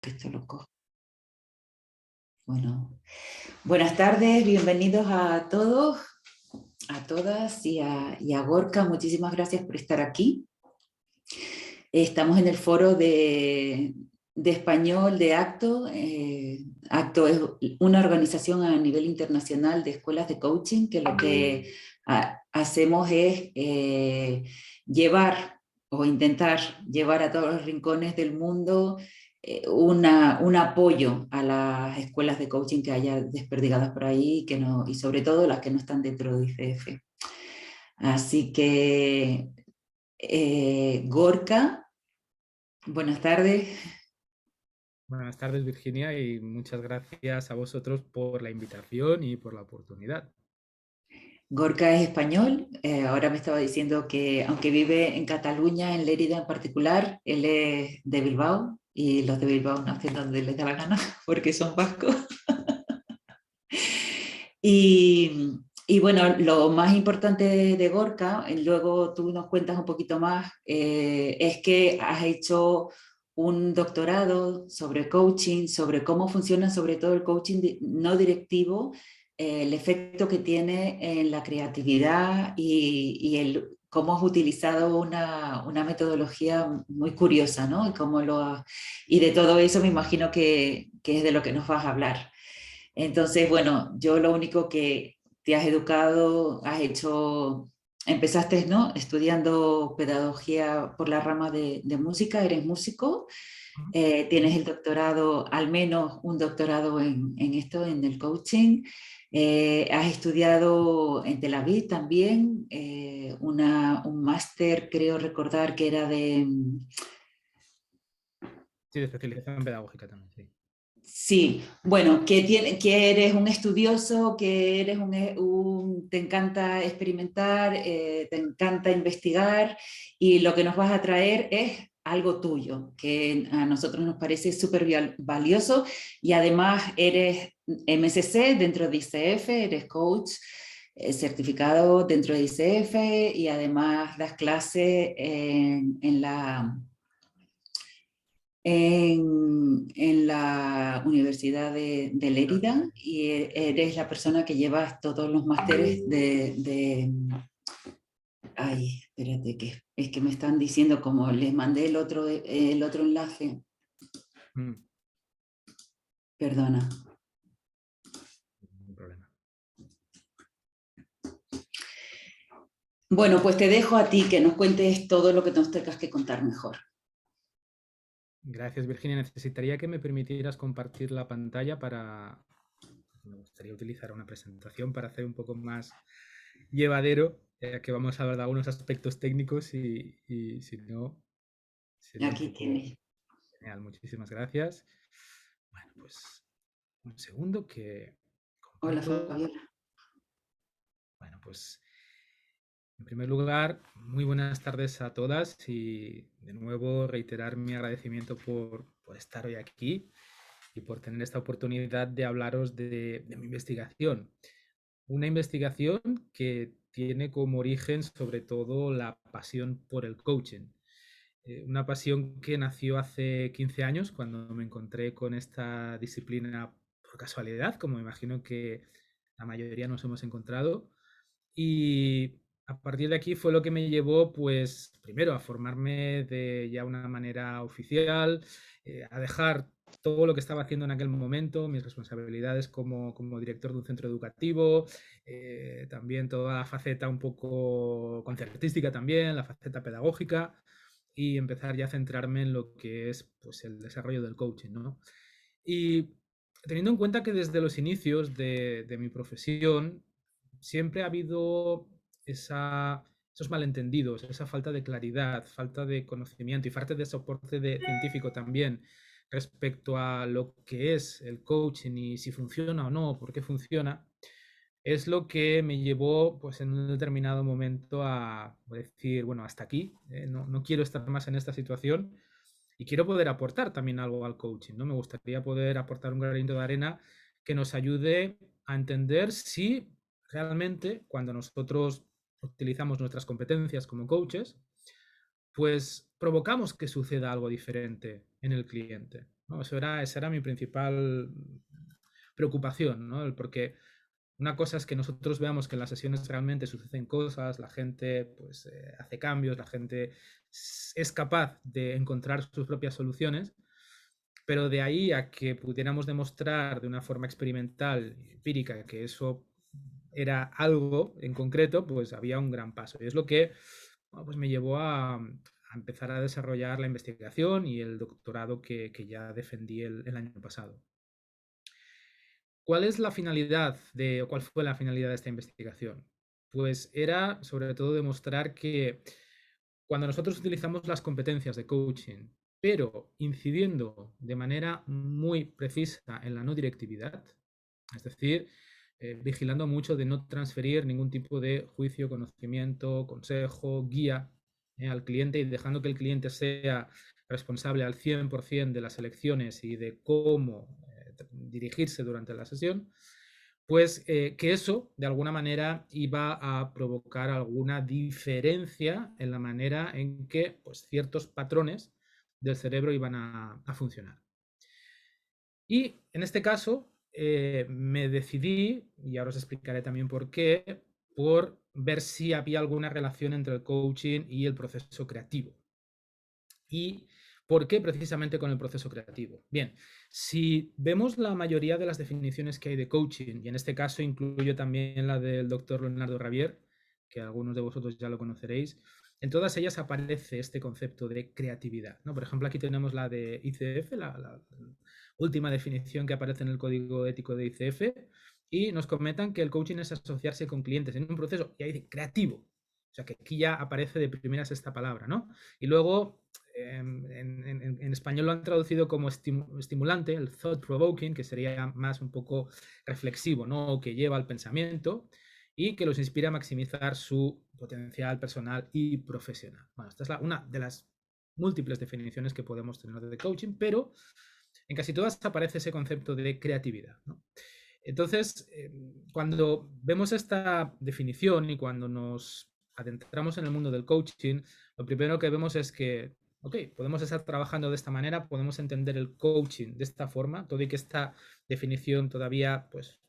Que esto lo cojo. Bueno, buenas tardes, bienvenidos a todos, a todas y a Gorka. Muchísimas gracias por estar aquí. Estamos en el foro de español de ACTO. ACTO es una organización a nivel internacional de escuelas de coaching que lo que hacemos es llevar o intentar llevar a todos los rincones del mundo un apoyo a las escuelas de coaching que haya desperdigadas por ahí que no, y sobre todo las que no están dentro de ICF. Así que Gorka, buenas tardes. Buenas tardes, Virginia, y muchas gracias a vosotros por la invitación y por la oportunidad. Gorka es español, ahora me estaba diciendo que aunque vive en Cataluña, en Lérida en particular, él es de Bilbao y los de Bilbao nacen donde les da la gana porque son vascos. Y bueno, lo más importante de Gorka, luego tú nos cuentas un poquito más, es que has hecho un doctorado sobre coaching, sobre cómo funciona sobre todo el coaching no directivo, el efecto que tiene en la creatividad y cómo has utilizado una metodología muy curiosa, ¿no? Y de todo eso me imagino que es de lo que nos vas a hablar. Entonces, bueno, yo lo único que te has educado, empezaste, ¿no? Estudiando pedagogía por la rama de música, eres músico, tienes el doctorado, al menos un doctorado en esto, en el coaching. Has estudiado en Tel Aviv también, un máster, creo recordar que era de. Sí, de especialización pedagógica también, sí. Sí, bueno, que eres un estudioso, que eres te encanta experimentar, te encanta investigar y lo que nos vas a traer es algo tuyo, que a nosotros nos parece súper valioso y además eres MSC dentro de ICF, eres coach certificado dentro de ICF y además das clases en la Universidad de Lérida y eres la persona que lleva todos los másteres Ay, espérate, que es que me están diciendo como les mandé el otro enlace. Mm, Perdona. Ningún problema. Bueno, pues te dejo a ti que nos cuentes todo lo que nos tengas que contar mejor. Gracias, Virginia. Necesitaría que me permitieras compartir la pantalla para... Me gustaría utilizar una presentación para hacer un poco más llevadero, ya que vamos a hablar de algunos aspectos técnicos y si no, sería un Aquí poco tienes. genial. Muchísimas gracias. Bueno, pues un segundo que Hola, comparto. Fabiola. Bueno, pues en primer lugar, muy buenas tardes a todas y de nuevo reiterar mi agradecimiento por estar hoy aquí y por tener esta oportunidad de hablaros de mi investigación. Una investigación que tiene como origen sobre todo la pasión por el coaching. Una pasión que nació hace 15 años cuando me encontré con esta disciplina por casualidad, como me imagino que la mayoría nos hemos encontrado. Y a partir de aquí fue lo que me llevó, pues, primero a formarme de ya una manera oficial, a dejar todo lo que estaba haciendo en aquel momento, mis responsabilidades como director de un centro educativo, también toda la faceta un poco concertística también, la faceta pedagógica, y empezar ya a centrarme en lo que es pues, el desarrollo del coaching, ¿no? Y teniendo en cuenta que desde los inicios de mi profesión siempre ha habido esos malentendidos, esa falta de claridad, falta de conocimiento y falta de soporte científico también respecto a lo que es el coaching y si funciona o no, por qué funciona, es lo que me llevó pues en un determinado momento a decir, bueno, hasta aquí, no quiero estar más en esta situación y quiero poder aportar también algo al coaching, ¿no? Me gustaría poder aportar un granito de arena que nos ayude a entender si realmente cuando nosotros utilizamos nuestras competencias como coaches, pues provocamos que suceda algo diferente en el cliente. ¿no? Esa era mi principal preocupación, ¿no? Porque una cosa es que nosotros veamos que en las sesiones realmente suceden cosas, la gente pues, hace cambios, la gente es capaz de encontrar sus propias soluciones, pero de ahí a que pudiéramos demostrar de una forma experimental, empírica, que eso era algo en concreto, pues había un gran paso. Y es lo que bueno, pues me llevó a empezar a desarrollar la investigación y el doctorado que ya defendí el año pasado. ¿Cuál es la finalidad o cuál fue la finalidad de esta investigación? Pues era sobre todo demostrar que cuando nosotros utilizamos las competencias de coaching, pero incidiendo de manera muy precisa en la no directividad, es decir, vigilando mucho de no transferir ningún tipo de juicio, conocimiento, consejo, guía al cliente y dejando que el cliente sea responsable al 100% de las elecciones y de cómo dirigirse durante la sesión, pues que eso de alguna manera iba a provocar alguna diferencia en la manera en que pues, ciertos patrones del cerebro iban a funcionar. Y en este caso me decidí, y ahora os explicaré también por qué, por ver si había alguna relación entre el coaching y el proceso creativo. ¿Y por qué precisamente con el proceso creativo? Bien, si vemos la mayoría de las definiciones que hay de coaching, y en este caso incluyo también la del doctor Leonardo Ravier, que algunos de vosotros ya lo conoceréis, en todas ellas aparece este concepto de creatividad, ¿no? Por ejemplo, aquí tenemos la de ICF, la última definición que aparece en el código ético de ICF, y nos comentan que el coaching es asociarse con clientes en un proceso, y ahí dice creativo. O sea que aquí ya aparece de primeras esta palabra, ¿no? Y luego en español lo han traducido como estimulante, el thought provoking, que sería más un poco reflexivo, ¿no? Que lleva al pensamiento y que los inspira a maximizar su potencial personal y profesional. Bueno, esta es una de las múltiples definiciones que podemos tener de coaching, pero en casi todas aparece ese concepto de creatividad, ¿no? Entonces, cuando vemos esta definición y cuando nos adentramos en el mundo del coaching, lo primero que vemos es que, ok, podemos estar trabajando de esta manera, podemos entender el coaching de esta forma, todo y que esta definición todavía pues,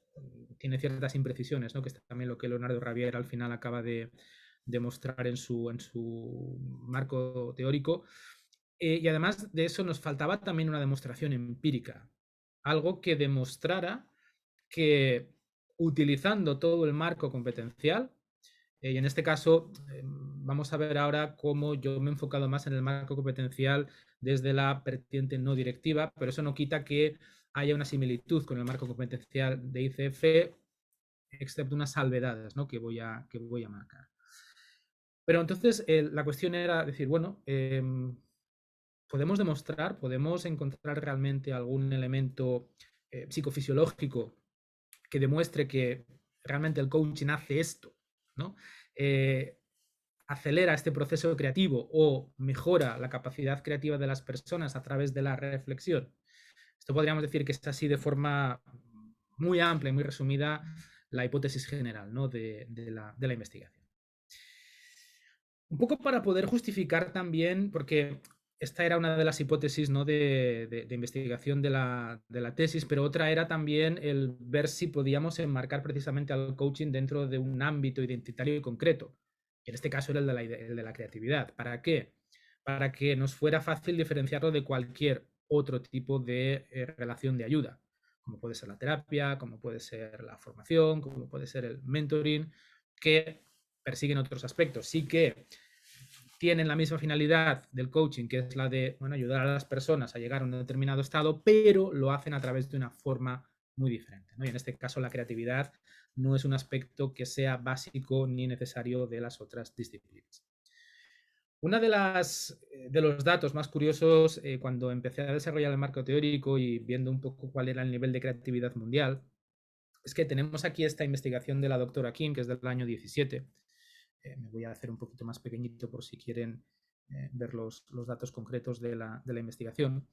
tiene ciertas imprecisiones, ¿no? Que es también lo que Leonardo Ravier al final acaba de demostrar en su marco teórico. Y además de eso nos faltaba también una demostración empírica, algo que demostrara que utilizando todo el marco competencial, y en este caso vamos a ver ahora cómo yo me he enfocado más en el marco competencial desde la vertiente no directiva, pero eso no quita que haya una similitud con el marco competencial de ICF, excepto unas salvedades, ¿no? que voy a marcar. Pero entonces la cuestión era decir, bueno, podemos demostrar, podemos encontrar realmente algún elemento psicofisiológico que demuestre que realmente el coaching hace esto, ¿no? Acelera este proceso creativo o mejora la capacidad creativa de las personas a través de la reflexión. Esto podríamos decir que es así de forma muy amplia y muy resumida la hipótesis general, ¿no? de la investigación. Un poco para poder justificar también, porque esta era una de las hipótesis, ¿no? de investigación de la tesis, pero otra era también el ver si podíamos enmarcar precisamente al coaching dentro de un ámbito identitario y concreto. Y en este caso era el de la creatividad. ¿Para qué? Para que nos fuera fácil diferenciarlo de cualquier otro tipo de relación de ayuda, como puede ser la terapia, como puede ser la formación, como puede ser el mentoring, que persiguen otros aspectos. Sí que tienen la misma finalidad del coaching, que es la de bueno, ayudar a las personas a llegar a un determinado estado, pero lo hacen a través de una forma muy diferente, ¿no? Y en este caso la creatividad no es un aspecto que sea básico ni necesario de las otras disciplinas. Una de los datos más curiosos cuando empecé a desarrollar el marco teórico y viendo un poco cuál era el nivel de creatividad mundial, es que tenemos aquí esta investigación de la doctora Kim, que es del año 17. Me voy a hacer un poquito más pequeñito por si quieren ver los datos concretos de la investigación.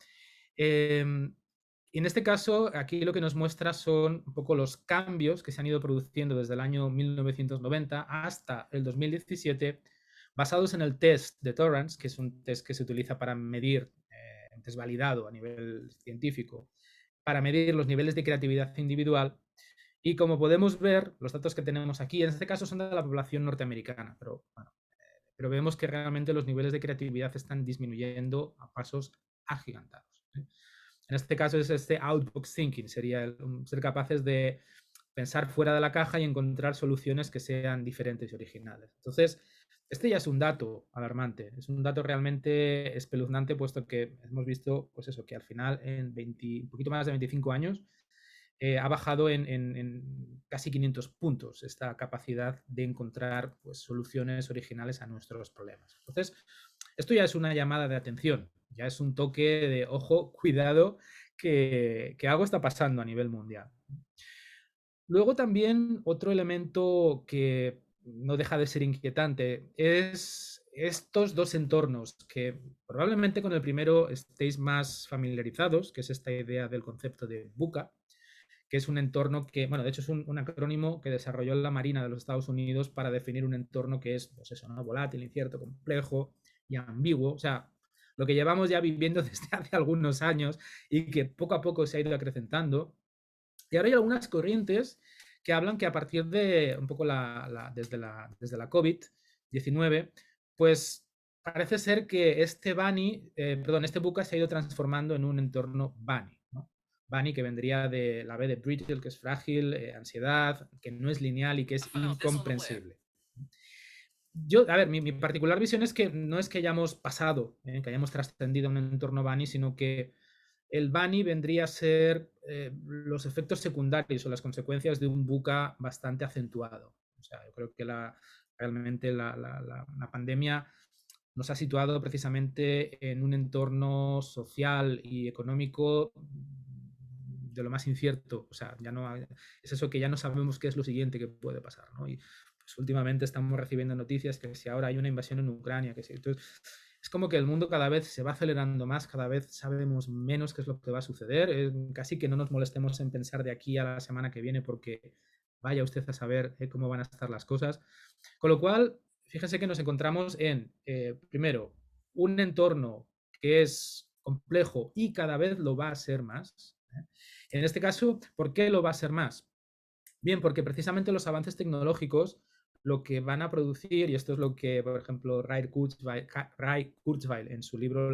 Y en este caso, aquí lo que nos muestra son un poco los cambios que se han ido produciendo desde el año 1990 hasta el 2017, basados en el test de Torrance, que es un test que se utiliza para medir es validado a nivel científico para medir los niveles de creatividad individual. Y como podemos ver, los datos que tenemos aquí, en este caso son de la población norteamericana, pero, bueno, pero vemos que realmente los niveles de creatividad están disminuyendo a pasos agigantados. En este caso es este outbox thinking, sería ser capaces de pensar fuera de la caja y encontrar soluciones que sean diferentes y originales. Entonces, este ya es un dato alarmante, es un dato realmente espeluznante, puesto que hemos visto, pues eso, que al final en un poquito más de 25 años ha bajado en casi 500 puntos esta capacidad de encontrar, pues, soluciones originales a nuestros problemas. Entonces, esto ya es una llamada de atención, ya es un toque de ojo, cuidado, que algo está pasando a nivel mundial. Luego también otro elemento que no deja de ser inquietante es estos dos entornos que probablemente con el primero estéis más familiarizados, que es esta idea del concepto de VUCA, que es un entorno que, bueno, de hecho es un acrónimo que desarrolló la Marina de los Estados Unidos para definir un entorno que es, pues eso, ¿no? Volátil, incierto, complejo y ambiguo. O sea, lo que llevamos ya viviendo desde hace algunos años y que poco a poco se ha ido acrecentando. Y ahora hay algunas corrientes que hablan que a partir de un poco desde la COVID-19, pues parece ser que este este VUCA se ha ido transformando en un entorno BANI, ¿no? BANI, que vendría de la B de brittle, que es frágil, ansiedad, que no es lineal y que es incomprensible. Yo, a ver, mi particular visión es que no es que hayamos pasado, que hayamos trascendido un entorno BANI, sino que el BANI vendría a ser los efectos secundarios o las consecuencias de un VUCA bastante acentuado. O sea, yo creo que realmente la pandemia nos ha situado precisamente en un entorno social y económico de lo más incierto. O sea, ya no es eso, que ya no sabemos qué es lo siguiente que puede pasar, ¿no? Y pues últimamente estamos recibiendo noticias que si ahora hay una invasión en Ucrania, que si entonces es como que el mundo cada vez se va acelerando más, cada vez sabemos menos qué es lo que va a suceder, casi que no nos molestemos en pensar de aquí a la semana que viene, porque vaya usted a saber cómo van a estar las cosas. Con lo cual, fíjese que nos encontramos en, primero, un entorno que es complejo y cada vez lo va a ser más. En este caso, ¿por qué lo va a ser más? Bien, porque precisamente los avances tecnológicos lo que van a producir, y esto es lo que, por ejemplo, Ray Kurzweil en su libro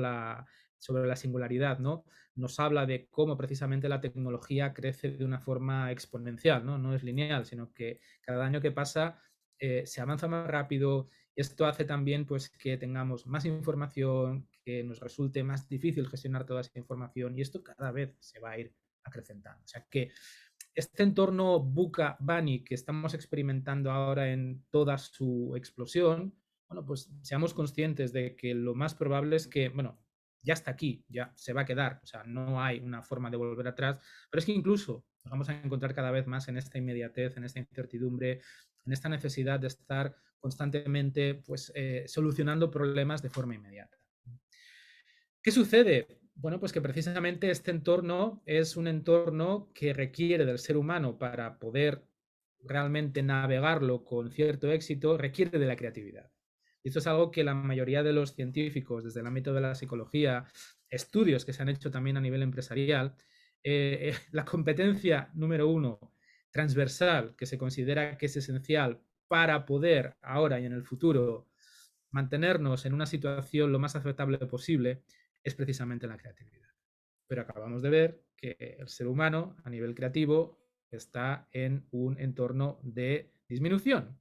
sobre la singularidad, ¿no? Nos habla de cómo precisamente la tecnología crece de una forma exponencial, ¿no? No es lineal, sino que cada año que pasa se avanza más rápido. Esto hace también, pues, que tengamos más información, que nos resulte más difícil gestionar toda esa información, y esto cada vez se va a ir acrecentando. O sea que este entorno VUCA-BANI que estamos experimentando ahora en toda su explosión, bueno, pues seamos conscientes de que lo más probable es que, bueno, ya está aquí, ya se va a quedar, o sea, no hay una forma de volver atrás, pero es que incluso nos vamos a encontrar cada vez más en esta inmediatez, en esta incertidumbre, en esta necesidad de estar constantemente, pues, solucionando problemas de forma inmediata. ¿Qué sucede? Bueno, pues que precisamente este entorno es un entorno que requiere del ser humano para poder realmente navegarlo con cierto éxito, requiere de la creatividad. Y esto es algo que la mayoría de los científicos, desde el ámbito de la psicología, estudios que se han hecho también a nivel empresarial, la competencia número uno transversal que se considera que es esencial para poder ahora y en el futuro mantenernos en una situación lo más aceptable posible es precisamente la creatividad. Pero acabamos de ver que el ser humano a nivel creativo está en un entorno de disminución.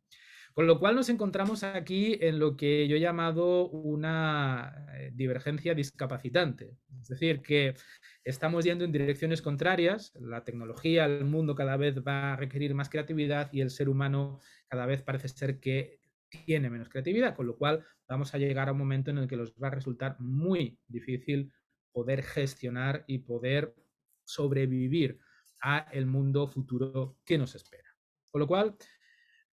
Con lo cual nos encontramos aquí en lo que yo he llamado una divergencia discapacitante. Es decir, que estamos yendo en direcciones contrarias, la tecnología, el mundo cada vez va a requerir más creatividad y el ser humano cada vez parece ser que tiene menos creatividad, con lo cual vamos a llegar a un momento en el que nos va a resultar muy difícil poder gestionar y poder sobrevivir a el mundo futuro que nos espera. Con lo cual,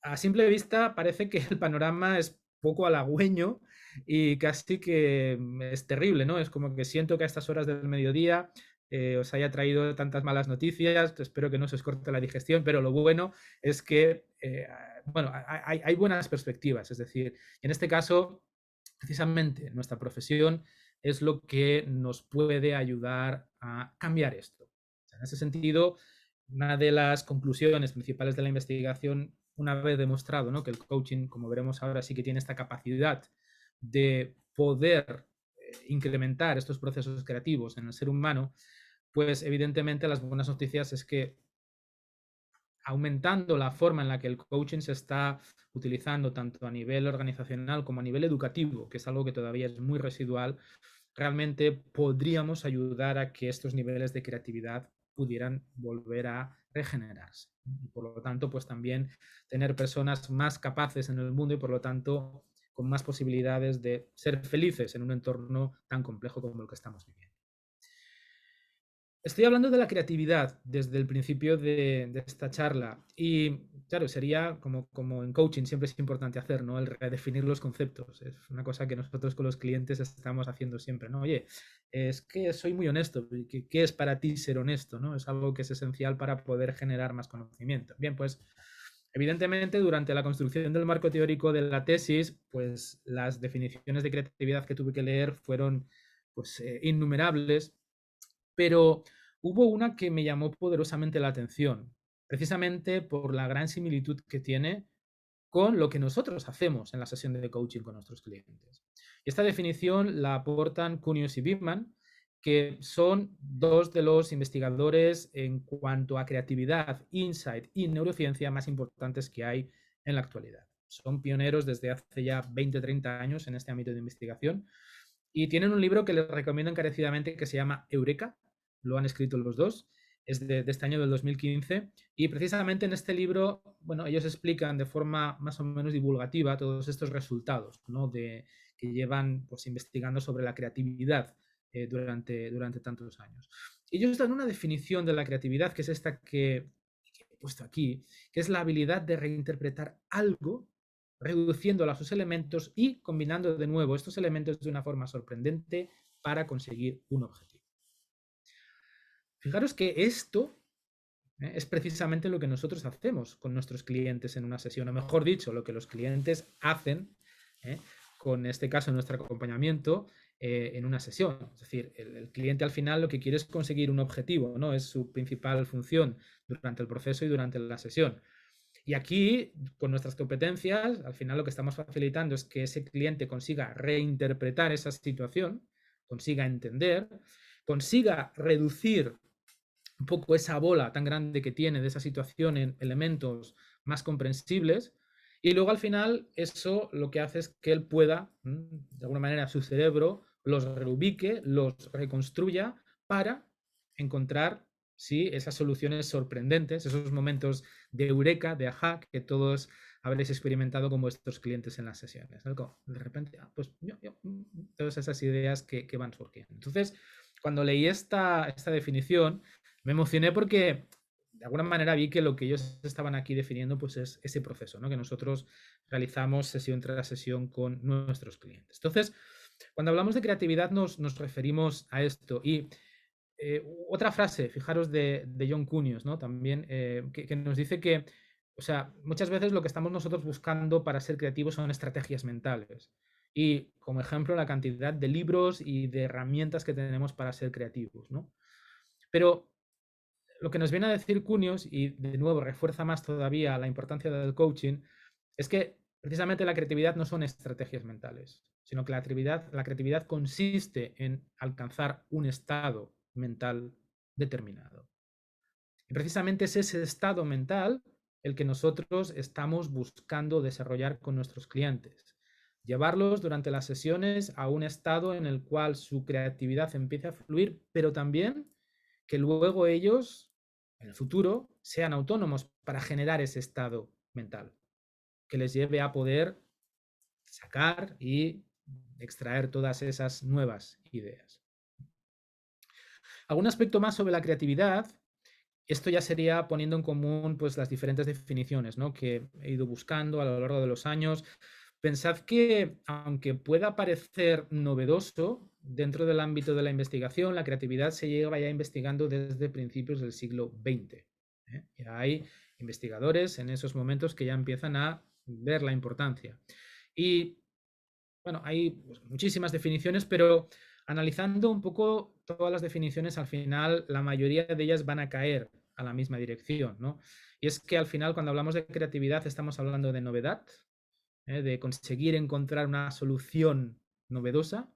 a simple vista parece que el panorama es poco halagüeño y casi que es terrible, ¿no? Es como que siento que a estas horas del mediodía os haya traído tantas malas noticias, espero que no se os corte la digestión, pero lo bueno es que, bueno, hay buenas perspectivas, es decir, en este caso, precisamente nuestra profesión es lo que nos puede ayudar a cambiar esto. En ese sentido, una de las conclusiones principales de la investigación, una vez demostrado, ¿no?, que el coaching, como veremos ahora, sí que tiene esta capacidad de poder incrementar estos procesos creativos en el ser humano, pues evidentemente las buenas noticias es que aumentando la forma en la que el coaching se está utilizando tanto a nivel organizacional como a nivel educativo, que es algo que todavía es muy residual, realmente podríamos ayudar a que estos niveles de creatividad pudieran volver a regenerarse. Y por lo tanto, pues también tener personas más capaces en el mundo y por lo tanto con más posibilidades de ser felices en un entorno tan complejo como el que estamos viviendo. Estoy hablando de la creatividad desde el principio de esta charla y claro, sería como en coaching siempre es importante hacer, ¿no? El redefinir los conceptos. Es una cosa que nosotros con los clientes estamos haciendo siempre, ¿no? Oye, es que soy muy honesto. ¿Qué es para ti ser honesto, ¿no? Es algo que es esencial para poder generar más conocimiento. Bien, pues evidentemente durante la construcción del marco teórico de la tesis, pues las definiciones de creatividad que tuve que leer fueron pues innumerables, pero hubo una que me llamó poderosamente la atención, precisamente por la gran similitud que tiene con lo que nosotros hacemos en la sesión de coaching con nuestros clientes. Y esta definición la aportan Cuneus y Bittman, que son dos de los investigadores en cuanto a creatividad, insight y neurociencia más importantes que hay en la actualidad. Son pioneros desde hace ya 20-30 años en este ámbito de investigación y tienen un libro que les recomiendo encarecidamente que se llama Eureka. Lo han escrito los dos, es de este año del 2015 y precisamente en este libro, bueno, ellos explican de forma más o menos divulgativa todos estos resultados, ¿no?, que llevan pues investigando sobre la creatividad durante tantos años. Ellos dan una definición de la creatividad que es esta que he puesto aquí, que es la habilidad de reinterpretar algo reduciéndolo a sus elementos y combinando de nuevo estos elementos de una forma sorprendente para conseguir un objetivo. Fijaros que esto es precisamente lo que nosotros hacemos con nuestros clientes en una sesión, o mejor dicho, lo que los clientes hacen con este caso nuestro acompañamiento en una sesión. Es decir, el cliente al final lo que quiere es conseguir un objetivo, ¿no? Es su principal función durante el proceso y durante la sesión. Y aquí, con nuestras competencias, al final lo que estamos facilitando es que ese cliente consiga reinterpretar esa situación, consiga entender, consiga reducir un poco esa bola tan grande que tiene de esa situación en elementos más comprensibles. Y luego al final eso lo que hace es que él pueda, de alguna manera, su cerebro los reubique, los reconstruya para encontrar esas soluciones sorprendentes, esos momentos de eureka, de ajá, que todos habréis experimentado con vuestros clientes en las sesiones, ¿no? De repente, pues todas esas ideas que van surgiendo. Entonces, cuando leí esta definición, me emocioné porque de alguna manera vi que lo que ellos estaban aquí definiendo pues es ese proceso, ¿no?, que nosotros realizamos sesión tras sesión con nuestros clientes. Entonces, cuando hablamos de creatividad nos referimos a esto. Y otra frase, fijaros, de John Cuneus, ¿no?, también, que nos dice que, o sea, muchas veces lo que estamos nosotros buscando para ser creativos son estrategias mentales. Y como ejemplo, la cantidad de libros y de herramientas que tenemos para ser creativos, ¿no? Pero lo que nos viene a decir Cuneus, y de nuevo refuerza más todavía la importancia del coaching, es que precisamente la creatividad no son estrategias mentales, sino que la creatividad consiste en alcanzar un estado mental determinado. Y precisamente es ese estado mental el que nosotros estamos buscando desarrollar con nuestros clientes. Llevarlos durante las sesiones a un estado en el cual su creatividad empiece a fluir, pero también que luego ellos, en el futuro, sean autónomos para generar ese estado mental, que les lleve a poder sacar y extraer todas esas nuevas ideas. Algún aspecto más sobre la creatividad. Esto ya sería poniendo en común pues, las diferentes definiciones, ¿no?, que he ido buscando a lo largo de los años. Pensad que, aunque pueda parecer novedoso, dentro del ámbito de la investigación, la creatividad se lleva ya investigando desde principios del siglo XX. Ya hay investigadores en esos momentos que ya empiezan a ver la importancia. Y, bueno, hay pues, muchísimas definiciones, pero analizando un poco todas las definiciones, al final la mayoría de ellas van a caer a la misma dirección, ¿no? Y es que al final cuando hablamos de creatividad estamos hablando de novedad, de conseguir encontrar una solución novedosa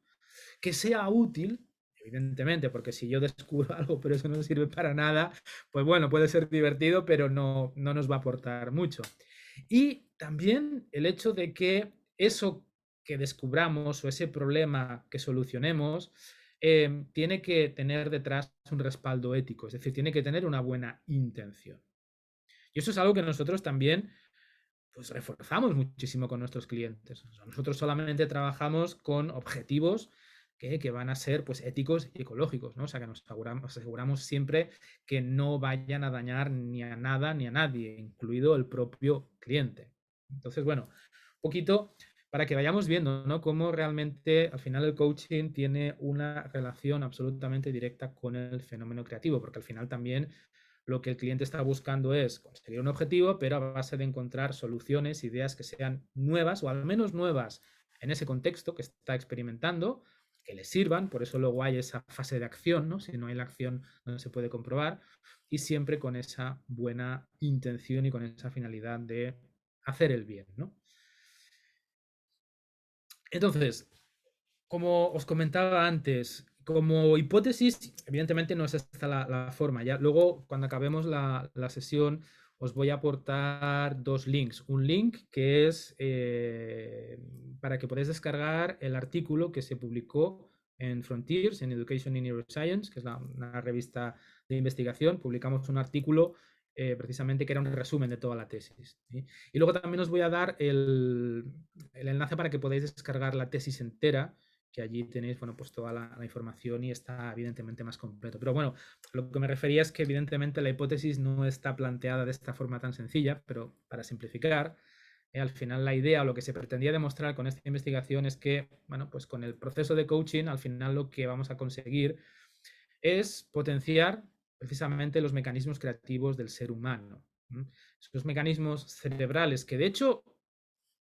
que sea útil, evidentemente, porque si yo descubro algo pero eso no sirve para nada, pues bueno, puede ser divertido, pero no nos va a aportar mucho. Y también el hecho de que eso que descubramos o ese problema que solucionemos tiene que tener detrás un respaldo ético, es decir, tiene que tener una buena intención. Y eso es algo que nosotros también pues reforzamos muchísimo con nuestros clientes. O sea, nosotros solamente trabajamos con objetivos que van a ser pues éticos y ecológicos, ¿no? O sea, que nos aseguramos siempre que no vayan a dañar ni a nada ni a nadie, incluido el propio cliente. Entonces, bueno, un poquito para que vayamos viendo, ¿no? Cómo realmente al final el coaching tiene una relación absolutamente directa con el fenómeno creativo, porque al final también lo que el cliente está buscando es conseguir un objetivo, pero a base de encontrar soluciones, ideas que sean nuevas o al menos nuevas en ese contexto que está experimentando, que le sirvan, por eso luego hay esa fase de acción, ¿no? Si no hay la acción no se puede comprobar, y siempre con esa buena intención y con esa finalidad de hacer el bien, ¿no? Entonces, como os comentaba antes, como hipótesis, evidentemente no es esta la forma. Ya, luego, cuando acabemos la sesión, os voy a aportar dos links. Un link que es para que podáis descargar el artículo que se publicó en Frontiers, en Education in Neuroscience, que es una revista de investigación. Publicamos un artículo precisamente que era un resumen de toda la tesis, ¿sí? Y luego también os voy a dar el enlace para que podáis descargar la tesis entera, que allí tenéis, bueno, pues toda la información y está evidentemente más completo. Pero bueno, lo que me refería es que evidentemente la hipótesis no está planteada de esta forma tan sencilla, pero para simplificar, al final la idea o lo que se pretendía demostrar con esta investigación es que, bueno, pues con el proceso de coaching, al final lo que vamos a conseguir es potenciar precisamente los mecanismos creativos del ser humano. Esos mecanismos cerebrales que de hecho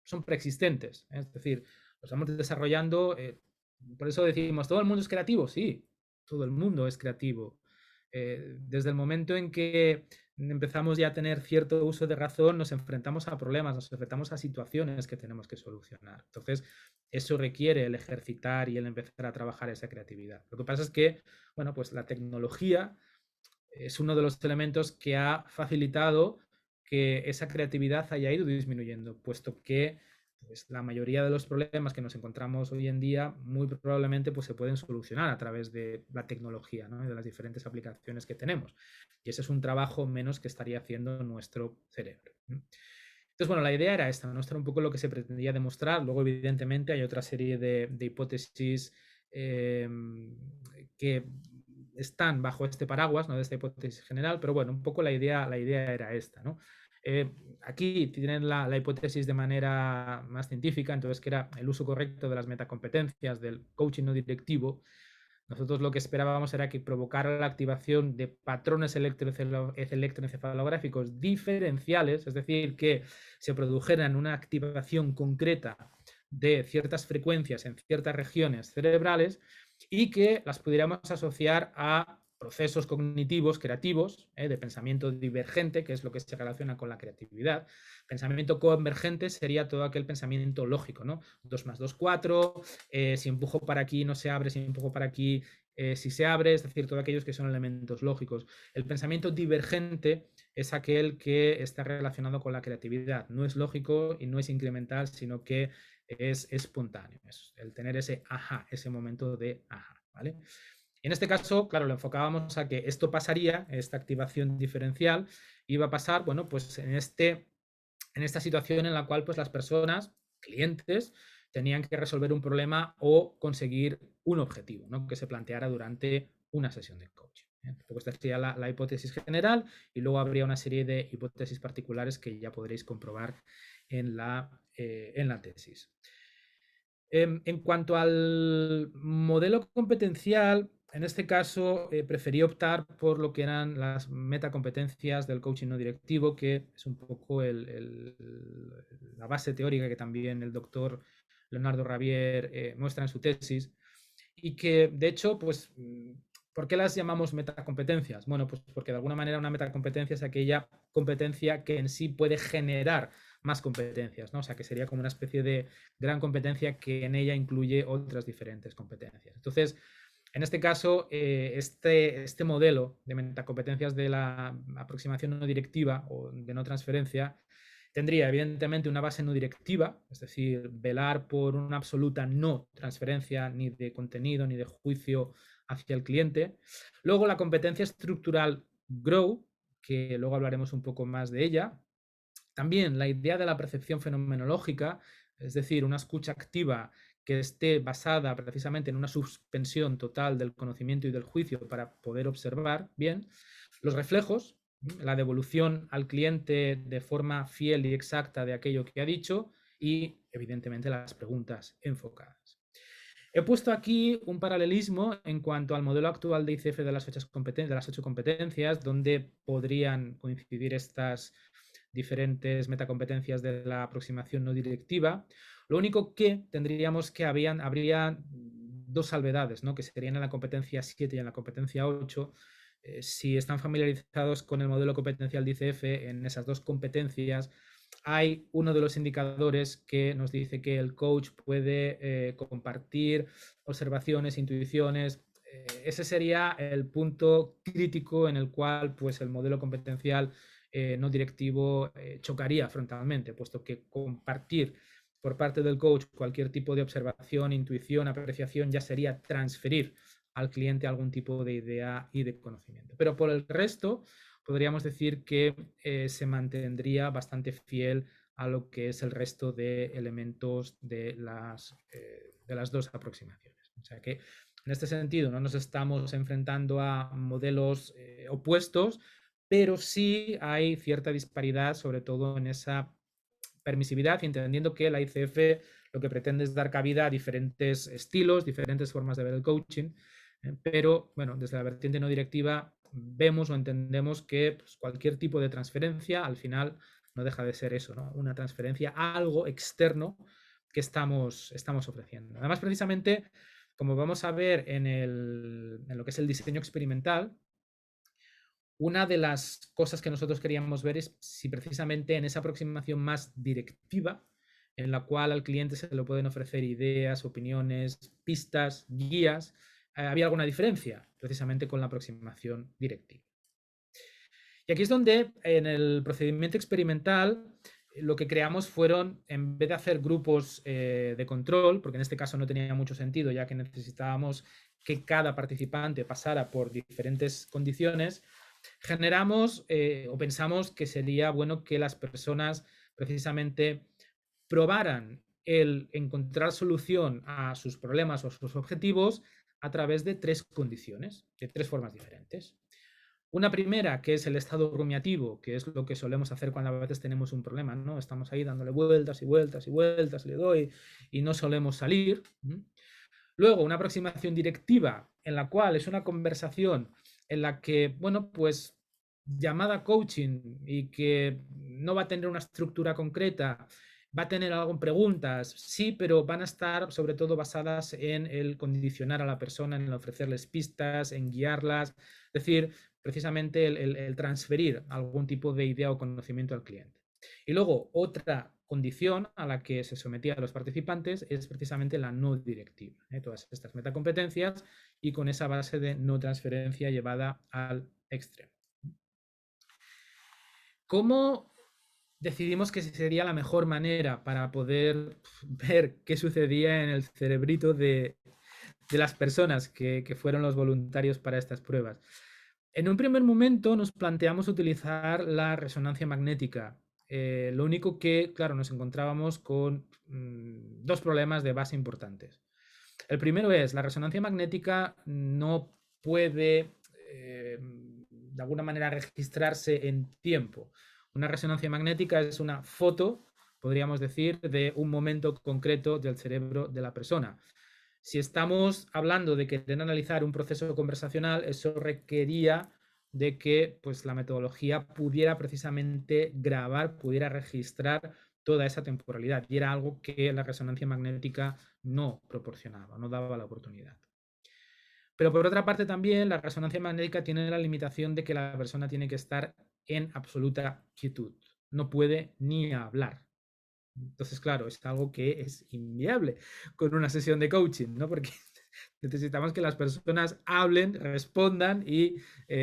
son preexistentes, es decir, los estamos desarrollando, por eso decimos, ¿todo el mundo es creativo? Sí, todo el mundo es creativo. Desde el momento en que empezamos ya a tener cierto uso de razón, nos enfrentamos a problemas, nos enfrentamos a situaciones que tenemos que solucionar. Entonces, eso requiere el ejercitar y el empezar a trabajar esa creatividad. Lo que pasa es que, bueno, pues la tecnología es uno de los elementos que ha facilitado que esa creatividad haya ido disminuyendo, puesto que pues, la mayoría de los problemas que nos encontramos hoy en día muy probablemente pues, se pueden solucionar a través de la tecnología, ¿no? Y de las diferentes aplicaciones que tenemos. Y ese es un trabajo menos que estaría haciendo nuestro cerebro. Entonces, bueno, la idea era esta, ¿no? Esto era un poco lo que se pretendía demostrar. Luego, evidentemente, hay otra serie de hipótesis que están bajo este paraguas, ¿no? De esta hipótesis general, pero bueno, un poco la idea era esta, ¿no? Aquí tienen la hipótesis de manera más científica, entonces que era el uso correcto de las metacompetencias del coaching no directivo. Nosotros lo que esperábamos era que provocara la activación de patrones electroencefalográficos diferenciales, es decir, que se produjeran una activación concreta de ciertas frecuencias en ciertas regiones cerebrales y que las pudiéramos asociar a procesos cognitivos creativos, de pensamiento divergente, que es lo que se relaciona con la creatividad. Pensamiento convergente sería todo aquel pensamiento lógico, ¿no? 2 más 2, 4, si empujo para aquí no se abre, si empujo para aquí si se abre, es decir, todos aquellos que son elementos lógicos. El pensamiento divergente es aquel que está relacionado con la creatividad. No es lógico y no es incremental, sino que es espontáneo. Es el tener ese ajá, ese momento de ajá, ¿vale? En este caso, claro, lo enfocábamos a que esto pasaría, esta activación diferencial, iba a pasar, bueno, pues en esta situación en la cual pues las personas, clientes, tenían que resolver un problema o conseguir un objetivo, ¿no? Que se planteara durante una sesión de coaching. Esta sería la hipótesis general y luego habría una serie de hipótesis particulares que ya podréis comprobar en la tesis. En cuanto al modelo competencial, en este caso preferí optar por lo que eran las metacompetencias del coaching no directivo, que es un poco la base teórica que también el doctor Leonardo Ravier muestra en su tesis. y que, de hecho, pues, ¿por qué las llamamos metacompetencias? Bueno, pues porque de alguna manera una metacompetencia es aquella competencia que en sí puede generar más competencias, ¿no? O sea, que sería como una especie de gran competencia que en ella incluye otras diferentes competencias. Entonces, en este caso, este modelo de metacompetencias de la aproximación no directiva o de no transferencia tendría evidentemente una base no directiva, es decir, velar por una absoluta no transferencia ni de contenido ni de juicio hacia el cliente. Luego la competencia estructural Grow, que luego hablaremos un poco más de ella. También la idea de la percepción fenomenológica, es decir, una escucha activa que esté basada precisamente en una suspensión total del conocimiento y del juicio para poder observar bien. Los reflejos, la devolución al cliente de forma fiel y exacta de aquello que ha dicho y, evidentemente, las preguntas enfocadas. He puesto aquí un paralelismo en cuanto al modelo actual de ICF de las 8 competencias, donde podrían coincidir estas diferentes metacompetencias de la aproximación no directiva. Lo único que tendríamos que habría dos salvedades, ¿no? Que serían en la competencia 7 y en la competencia 8. Si están familiarizados con el modelo competencial de ICF, en esas dos competencias hay uno de los indicadores que nos dice que el coach puede compartir observaciones, intuiciones. Ese sería el punto crítico en el cual pues, el modelo competencial no directivo chocaría frontalmente, puesto que compartir por parte del coach cualquier tipo de observación, intuición, apreciación ya sería transferir al cliente algún tipo de idea y de conocimiento. Pero por el resto, podríamos decir que se mantendría bastante fiel a lo que es el resto de elementos de las dos aproximaciones. O sea que en este sentido no nos estamos enfrentando a modelos opuestos, pero sí hay cierta disparidad, sobre todo en esa permisividad, y entendiendo que la ICF lo que pretende es dar cabida a diferentes estilos, diferentes formas de ver el coaching, pero bueno, desde la vertiente no directiva vemos o entendemos que pues, cualquier tipo de transferencia al final no deja de ser eso, ¿no? Una transferencia a algo externo que estamos ofreciendo. Además, precisamente, como vamos a ver en lo que es el diseño experimental, una de las cosas que nosotros queríamos ver es si precisamente en esa aproximación más directiva, en la cual al cliente se le pueden ofrecer ideas, opiniones, pistas, guías, había alguna diferencia precisamente con la aproximación directiva. Y aquí es donde en el procedimiento experimental lo que creamos fueron, en vez de hacer grupos de control, porque en este caso no tenía mucho sentido, ya que necesitábamos que cada participante pasara por diferentes condiciones, generamos o pensamos que sería bueno que las personas precisamente probaran el encontrar solución a sus problemas o sus objetivos a través de tres condiciones, de tres formas diferentes. Una primera, que es el estado rumiativo, que es lo que solemos hacer cuando a veces tenemos un problema, ¿no? Estamos ahí dándole vueltas y vueltas y vueltas, le doy y no solemos salir. Luego, una aproximación directiva, en la cual es una conversación en la que, bueno, pues llamada coaching y que no va a tener una estructura concreta, va a tener algo preguntas, sí, pero van a estar sobre todo basadas en el condicionar a la persona, en el ofrecerles pistas, en guiarlas, es decir, precisamente el transferir algún tipo de idea o conocimiento al cliente. Y luego otra condición a la que se sometía a los participantes es precisamente la no directiva, todas estas metacompetencias y con esa base de no transferencia llevada al extremo. ¿Cómo decidimos que sería la mejor manera para poder ver qué sucedía en el cerebrito de las personas que fueron los voluntarios para estas pruebas? En un primer momento nos planteamos utilizar la resonancia magnética. Lo único que, claro, nos encontrábamos con dos problemas de base importantes. El primero es, la resonancia magnética no puede, de alguna manera, registrarse en tiempo. Una resonancia magnética es una foto, podríamos decir, de un momento concreto del cerebro de la persona. Si estamos hablando de querer analizar un proceso conversacional, eso requería de que pues, la metodología pudiera precisamente grabar, pudiera registrar toda esa temporalidad. Y era algo que la resonancia magnética no proporcionaba, no daba la oportunidad. Pero por otra parte también la resonancia magnética tiene la limitación de que la persona tiene que estar en absoluta quietud, no puede ni hablar. Entonces, claro, es algo que es inviable con una sesión de coaching, ¿no? Porque necesitamos que las personas hablen, respondan y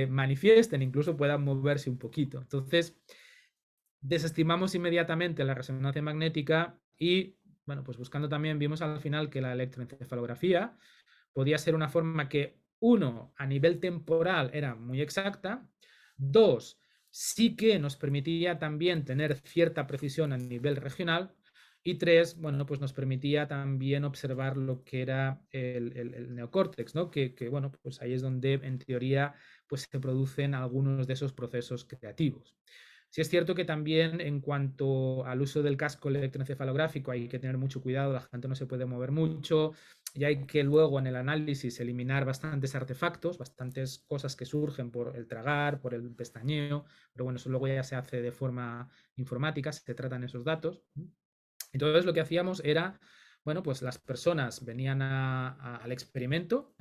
manifiesten, incluso puedan moverse un poquito. Entonces, desestimamos inmediatamente la resonancia magnética y, bueno, pues buscando también vimos al final que la electroencefalografía podía ser una forma que, uno, a nivel temporal era muy exacta, dos, sí que nos permitía también tener cierta precisión a nivel regional, y tres, bueno, pues nos permitía también observar lo que era el neocórtex, ¿no? Que, bueno, pues ahí es donde en teoría pues se producen algunos de esos procesos creativos. Sí es cierto que también en cuanto al uso del casco electroencefalográfico hay que tener mucho cuidado, la gente no se puede mover mucho y hay que luego en el análisis eliminar bastantes artefactos, bastantes cosas que surgen por el tragar, por el pestañeo, pero bueno, eso luego ya se hace de forma informática, se tratan esos datos. Entonces lo que hacíamos era, bueno, pues las personas venían al experimento,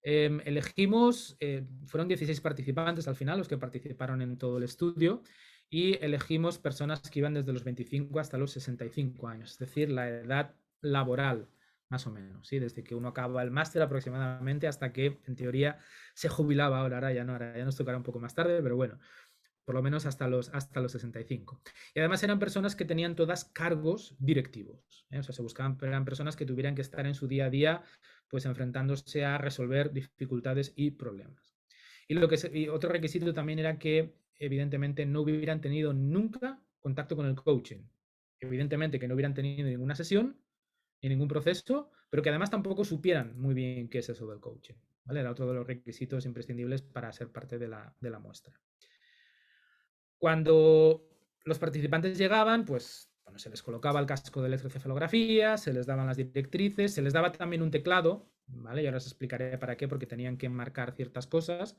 elegimos, fueron 16 participantes al final los que participaron en todo el estudio y elegimos personas que iban desde los 25 hasta los 65 años, es decir, la edad laboral, más o menos, ¿sí? Desde que uno acaba el máster aproximadamente hasta que en teoría se jubilaba, ahora ya nos tocará un poco más tarde, pero bueno, por lo menos hasta los 65. Y además eran personas que tenían todas cargos directivos, ¿eh? O sea, se buscaban, eran personas que tuvieran que estar en su día a día pues enfrentándose a resolver dificultades y problemas. Y otro requisito también era que evidentemente no hubieran tenido nunca contacto con el coaching. Evidentemente que no hubieran tenido ninguna sesión ni ningún proceso, pero que además tampoco supieran muy bien qué es eso del coaching, ¿vale? Era otro de los requisitos imprescindibles para ser parte de la muestra. Cuando los participantes llegaban, pues bueno, se les colocaba el casco de electroencefalografía, se les daban las directrices, se les daba también un teclado, ¿vale? Y ahora os explicaré para qué, porque tenían que marcar ciertas cosas.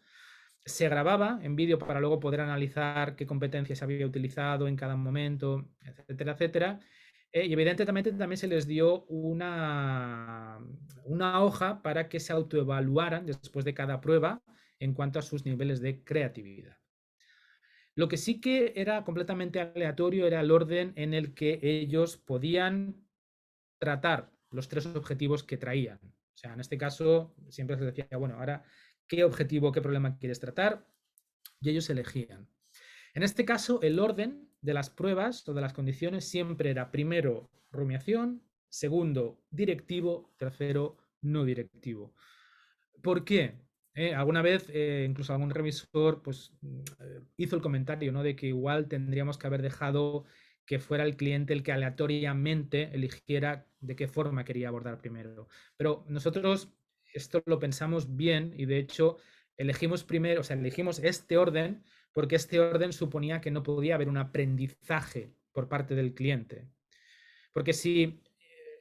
Se grababa en vídeo para luego poder analizar qué competencias había utilizado en cada momento, etcétera, etcétera. Y evidentemente también se les dio una hoja para que se autoevaluaran después de cada prueba en cuanto a sus niveles de creatividad. Lo que sí que era completamente aleatorio era el orden en el que ellos podían tratar los tres objetivos que traían. O sea, en este caso siempre les decía, bueno, ahora, ¿qué objetivo, qué problema quieres tratar? Y ellos elegían. En este caso, el orden de las pruebas o de las condiciones siempre era primero rumiación, segundo directivo, tercero no directivo. ¿Por qué? Alguna vez, incluso algún revisor, pues hizo el comentario, ¿no? De que igual tendríamos que haber dejado que fuera el cliente el que aleatoriamente eligiera de qué forma quería abordar primero. Pero nosotros esto lo pensamos bien y de hecho elegimos primero, o sea, elegimos este orden porque este orden suponía que no podía haber un aprendizaje por parte del cliente. Porque si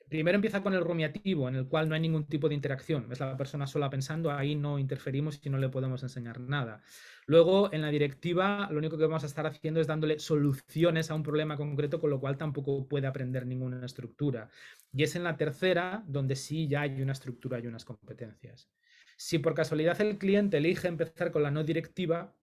primero empieza con el rumiativo, en el cual no hay ningún tipo de interacción, es la persona sola pensando, ahí no interferimos y no le podemos enseñar nada. Luego, en la directiva, lo único que vamos a estar haciendo es dándole soluciones a un problema concreto, con lo cual tampoco puede aprender ninguna estructura. Y es en la tercera donde sí ya hay una estructura y unas competencias. Si por casualidad el cliente elige empezar con la no directiva,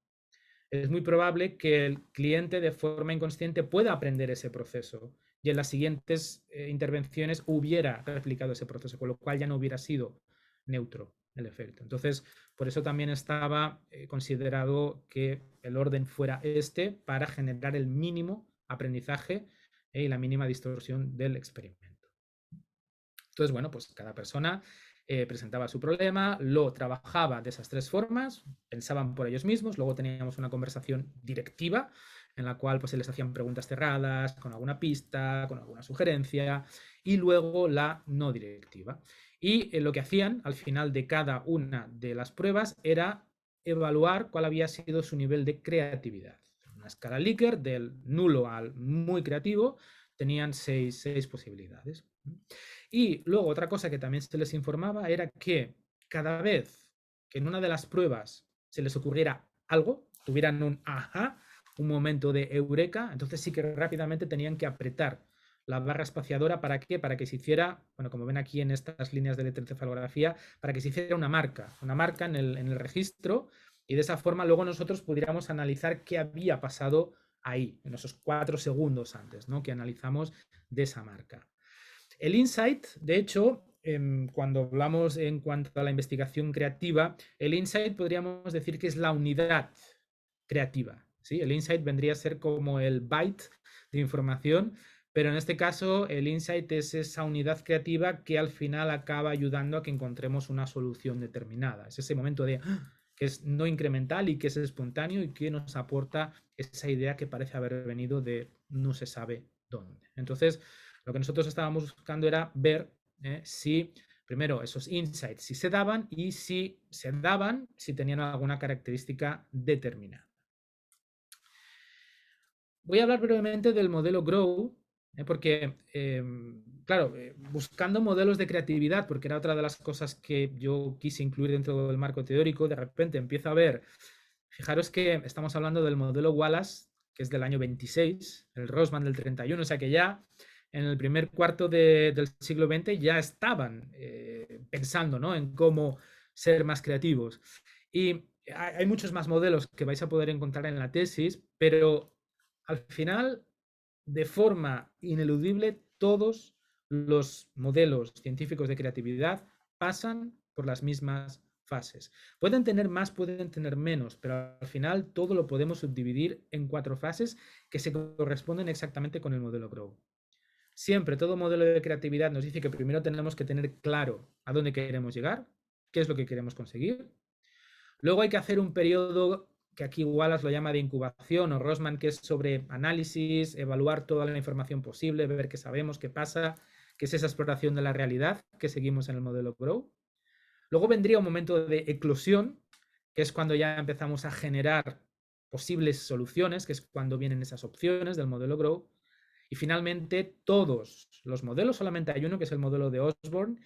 es muy probable que el cliente de forma inconsciente pueda aprender ese proceso y en las siguientes intervenciones hubiera replicado ese proceso, con lo cual ya no hubiera sido neutro el efecto. Entonces, por eso también estaba considerado que el orden fuera este para generar el mínimo aprendizaje y la mínima distorsión del experimento. Entonces, bueno, pues cada persona presentaba su problema, lo trabajaba de esas tres formas, pensaban por ellos mismos, luego teníamos una conversación directiva en la cual pues, se les hacían preguntas cerradas, con alguna pista, con alguna sugerencia, y luego la no directiva. Y lo que hacían al final de cada una de las pruebas era evaluar cuál había sido su nivel de creatividad. Una escala Likert del nulo al muy creativo, tenían seis posibilidades. Y luego otra cosa que también se les informaba era que cada vez que en una de las pruebas se les ocurriera algo, tuvieran un ajá, un momento de eureka, entonces sí que rápidamente tenían que apretar la barra espaciadora, ¿para qué? Para que se hiciera, bueno, como ven aquí en estas líneas de electroencefalografía, para que se hiciera una marca en el registro, y de esa forma luego nosotros pudiéramos analizar qué había pasado ahí, en esos 4 segundos antes, ¿no? Que analizamos de esa marca. El insight, de hecho, cuando hablamos en cuanto a la investigación creativa, el insight podríamos decir que es la unidad creativa, ¿sí? El insight vendría a ser como el byte de información, pero en este caso el insight es esa unidad creativa que al final acaba ayudando a que encontremos una solución determinada. Es ese momento de que es no incremental y que es espontáneo y que nos aporta esa idea que parece haber venido de no se sabe dónde. Entonces, lo que nosotros estábamos buscando era ver si, primero, esos insights, si se daban y si se daban, si tenían alguna característica determinada. Voy a hablar brevemente del modelo Grow, porque, claro, buscando modelos de creatividad, porque era otra de las cosas que yo quise incluir dentro del marco teórico, de repente empiezo a ver, fijaros que estamos hablando del modelo Wallace, que es del año 26, el Rosman del 31, o sea que ya en el primer cuarto del siglo XX ya estaban pensando, ¿no?, en cómo ser más creativos. Y hay muchos más modelos que vais a poder encontrar en la tesis, pero al final, de forma ineludible, todos los modelos científicos de creatividad pasan por las mismas fases. Pueden tener más, pueden tener menos, pero al final todo lo podemos subdividir en 4 fases que se corresponden exactamente con el modelo Grow. Siempre, todo modelo de creatividad nos dice que primero tenemos que tener claro a dónde queremos llegar, qué es lo que queremos conseguir. Luego hay que hacer un periodo que aquí Wallace lo llama de incubación, o Rosman, que es sobre análisis, evaluar toda la información posible, ver qué sabemos, qué pasa, que es esa exploración de la realidad que seguimos en el modelo Grow. Luego vendría un momento de eclosión, que es cuando ya empezamos a generar posibles soluciones, que es cuando vienen esas opciones del modelo Grow. Y finalmente, todos los modelos, solamente hay uno, que es el modelo de Osborne,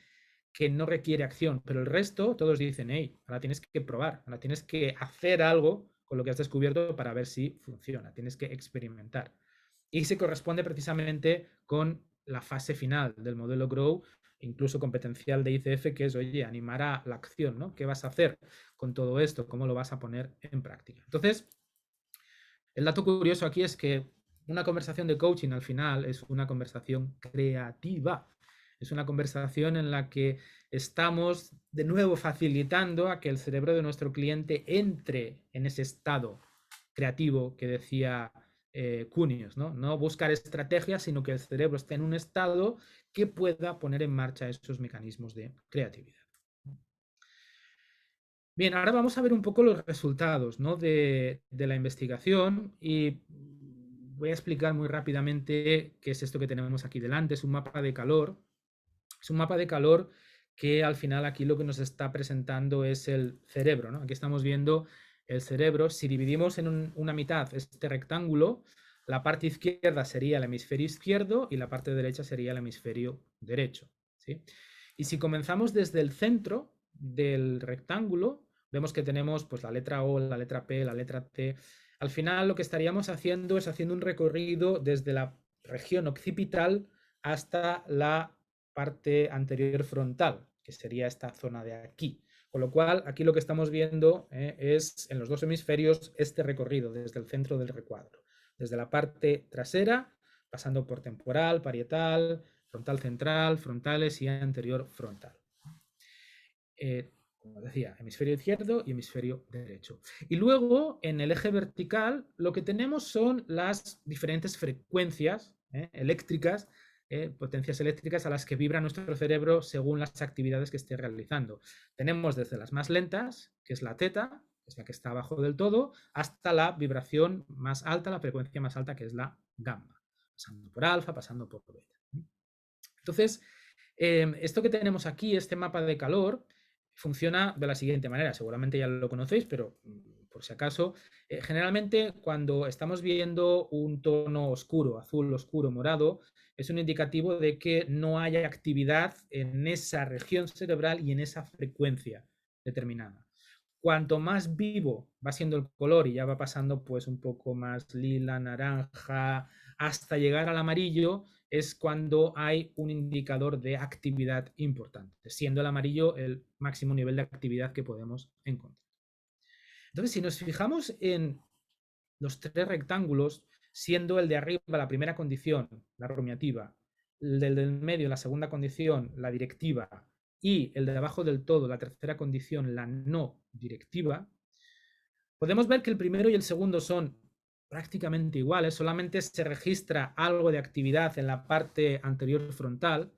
que no requiere acción, pero el resto, todos dicen, hey, ahora tienes que probar, ahora tienes que hacer algo con lo que has descubierto para ver si funciona, tienes que experimentar. Y se corresponde precisamente con la fase final del modelo Grow, incluso competencial de ICF, que es, oye, animar a la acción, ¿no? ¿Qué vas a hacer con todo esto? ¿Cómo lo vas a poner en práctica? Entonces, el dato curioso aquí es que una conversación de coaching al final es una conversación creativa. Es una conversación en la que estamos de nuevo facilitando a que el cerebro de nuestro cliente entre en ese estado creativo que decía Cunios, ¿no? No buscar estrategias, sino que el cerebro esté en un estado que pueda poner en marcha esos mecanismos de creatividad. Bien, ahora vamos a ver un poco los resultados, ¿no?, de la investigación, y voy a explicar muy rápidamente qué es esto que tenemos aquí delante. Es un mapa de calor. Es un mapa de calor que al final aquí lo que nos está presentando es el cerebro, ¿no? Aquí estamos viendo el cerebro. Si dividimos en una mitad este rectángulo, la parte izquierda sería el hemisferio izquierdo y la parte derecha sería el hemisferio derecho, ¿sí? Y si comenzamos desde el centro del rectángulo, vemos que tenemos pues la letra O, la letra P, la letra T. Al final lo que estaríamos haciendo es haciendo un recorrido desde la región occipital hasta la parte anterior frontal, que sería esta zona de aquí. Con lo cual, aquí lo que estamos viendo es en los dos hemisferios este recorrido desde el centro del recuadro, desde la parte trasera, pasando por temporal, parietal, frontal central, frontales y anterior frontal. Como decía, hemisferio izquierdo y hemisferio derecho. Y luego, en el eje vertical, lo que tenemos son las diferentes frecuencias eléctricas, potencias eléctricas a las que vibra nuestro cerebro según las actividades que esté realizando. Tenemos desde las más lentas, que es la teta, que es la que está abajo del todo, hasta la vibración más alta, la frecuencia más alta, que es la gamma, pasando por alfa, pasando por beta. Entonces, esto que tenemos aquí, este mapa de calor, funciona de la siguiente manera. Seguramente ya lo conocéis, pero por si acaso, generalmente cuando estamos viendo un tono oscuro, azul oscuro, morado, es un indicativo de que no haya actividad en esa región cerebral y en esa frecuencia determinada. Cuanto más vivo va siendo el color y ya va pasando pues un poco más lila, naranja, hasta llegar al amarillo, es cuando hay un indicador de actividad importante, siendo el amarillo el máximo nivel de actividad que podemos encontrar. Entonces, si nos fijamos en los tres rectángulos, siendo el de arriba la primera condición, la rumiativa, el del medio, la segunda condición, la directiva, y el de abajo del todo, la tercera condición, la no directiva, podemos ver que el primero y el segundo son prácticamente iguales, solamente se registra algo de actividad en la parte anterior frontal,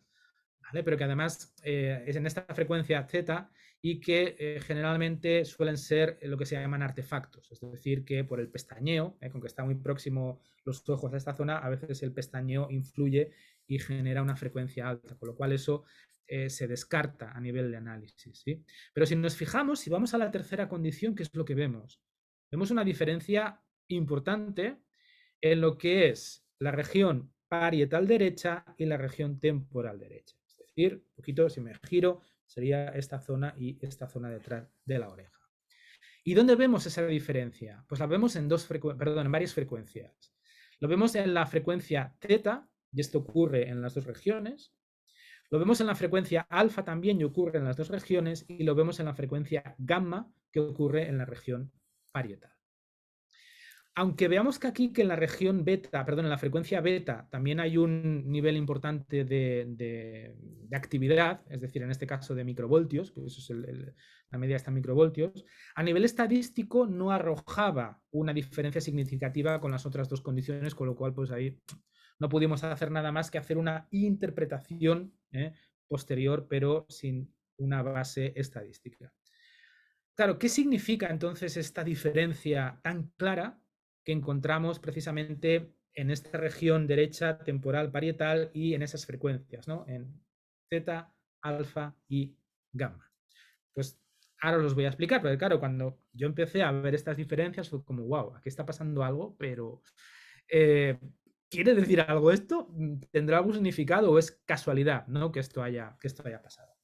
¿vale? Pero que además es en esta frecuencia Z y que generalmente suelen ser lo que se llaman artefactos, es decir, que por el pestañeo, con que está muy próximo los ojos a esta zona, a veces el pestañeo influye y genera una frecuencia alta, con lo cual eso se descarta a nivel de análisis, ¿sí? Pero si nos fijamos, si vamos a la tercera condición, ¿qué es lo que vemos? Vemos una diferencia importante en lo que es la región parietal derecha y la región temporal derecha. Es decir, un poquito, si me giro, sería esta zona y esta zona detrás de la oreja. ¿Y dónde vemos esa diferencia? Pues la vemos en, en varias frecuencias. Lo vemos en la frecuencia teta, y esto ocurre en las dos regiones. Lo vemos en la frecuencia alfa también, y ocurre en las dos regiones. Y lo vemos en la frecuencia gamma, que ocurre en la región parietal. Aunque veamos que aquí que en la región beta, perdón, en la frecuencia beta también hay un nivel importante de actividad, es decir, en este caso de microvoltios, que eso es la medida está en microvoltios, a nivel estadístico no arrojaba una diferencia significativa con las otras dos condiciones, con lo cual pues ahí no pudimos hacer nada más que hacer una interpretación posterior, pero sin una base estadística. Claro, ¿qué significa entonces esta diferencia tan clara que encontramos precisamente en esta región derecha temporal parietal y en esas frecuencias, ¿no? En zeta, alfa y gamma? Pues ahora os los voy a explicar, pero claro, cuando yo empecé a ver estas diferencias fue como, wow, aquí está pasando algo, pero ¿quiere decir algo esto? ¿Tendrá algún significado o es casualidad, ¿no? que esto haya pasado?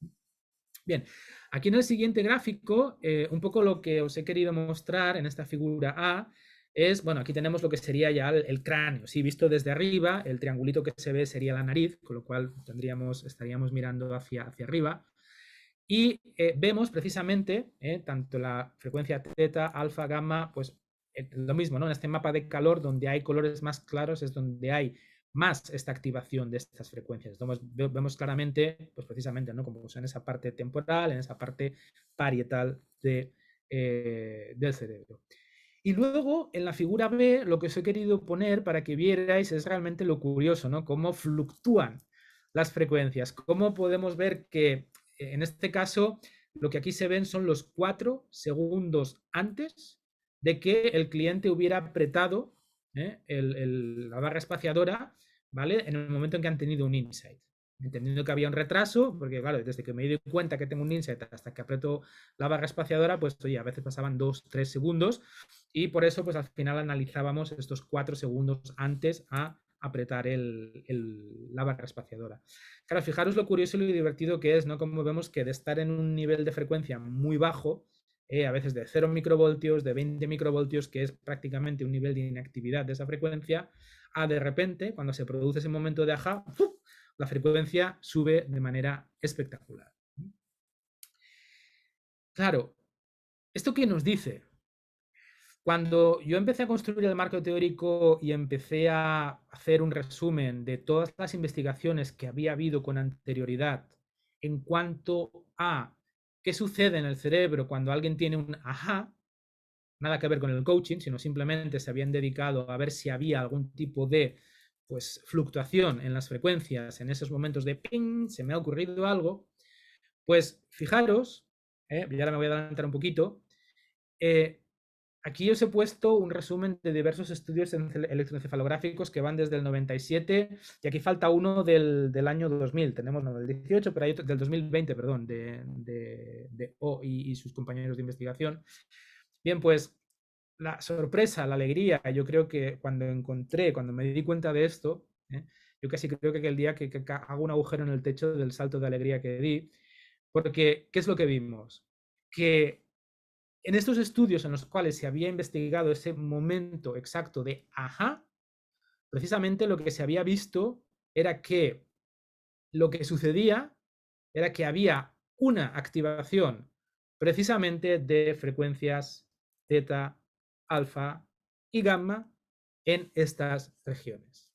Bien, aquí en el siguiente gráfico, un poco lo que os he querido mostrar en esta figura A es, bueno, aquí tenemos lo que sería ya el cráneo, sí, visto desde arriba, el triangulito que se ve sería la nariz, con lo cual estaríamos mirando hacia arriba, y vemos precisamente tanto la frecuencia teta, alfa, gamma, pues lo mismo, ¿no? En este mapa de calor, donde hay colores más claros, es donde hay más esta activación de estas frecuencias. Entonces, vemos claramente, pues precisamente, ¿no? Como en esa parte temporal, en esa parte parietal del cerebro. Y luego, en la figura B, lo que os he querido poner para que vierais es realmente lo curioso, ¿no? Cómo fluctúan las frecuencias, cómo podemos ver que en este caso lo que aquí se ven son los 4 segundos antes de que el cliente hubiera apretado la barra espaciadora, ¿vale? En el momento en que han tenido un insight. Entendiendo que había un retraso, porque claro, desde que me di cuenta que tengo un insight hasta que aprieto la barra espaciadora, pues oye, a veces pasaban 2-3 segundos y por eso pues al final analizábamos estos 4 segundos antes a apretar la barra espaciadora. Claro, fijaros lo curioso y lo divertido que es, ¿no? Como vemos que de estar en un nivel de frecuencia muy bajo, a veces de 0 microvoltios, de 20 microvoltios, que es prácticamente un nivel de inactividad de esa frecuencia, a de repente, cuando se produce ese momento de ajá, ¡puf!, la frecuencia sube de manera espectacular. Claro, ¿esto qué nos dice? Cuando yo empecé a construir el marco teórico y empecé a hacer un resumen de todas las investigaciones que había habido con anterioridad en cuanto a qué sucede en el cerebro cuando alguien tiene un ajá, nada que ver con el coaching, sino simplemente se habían dedicado a ver si había algún tipo de pues, fluctuación en las frecuencias en esos momentos de ping, se me ha ocurrido algo, pues fijaros, y ahora me voy a adelantar un poquito, aquí os he puesto un resumen de diversos estudios electroencefalográficos que van desde el 97 y aquí falta uno del año 2000. Tenemos del 18, pero hay otro del 2020, perdón, de O y sus compañeros de investigación. Bien, pues la sorpresa, la alegría, yo creo que cuando me di cuenta de esto, yo casi creo que aquel día que hago un agujero en el techo del salto de alegría que di, porque ¿qué es lo que vimos? Que en estos estudios en los cuales se había investigado ese momento exacto de ajá, precisamente lo que se había visto era que lo que sucedía era que había una activación precisamente de frecuencias teta, alfa y gamma en estas regiones.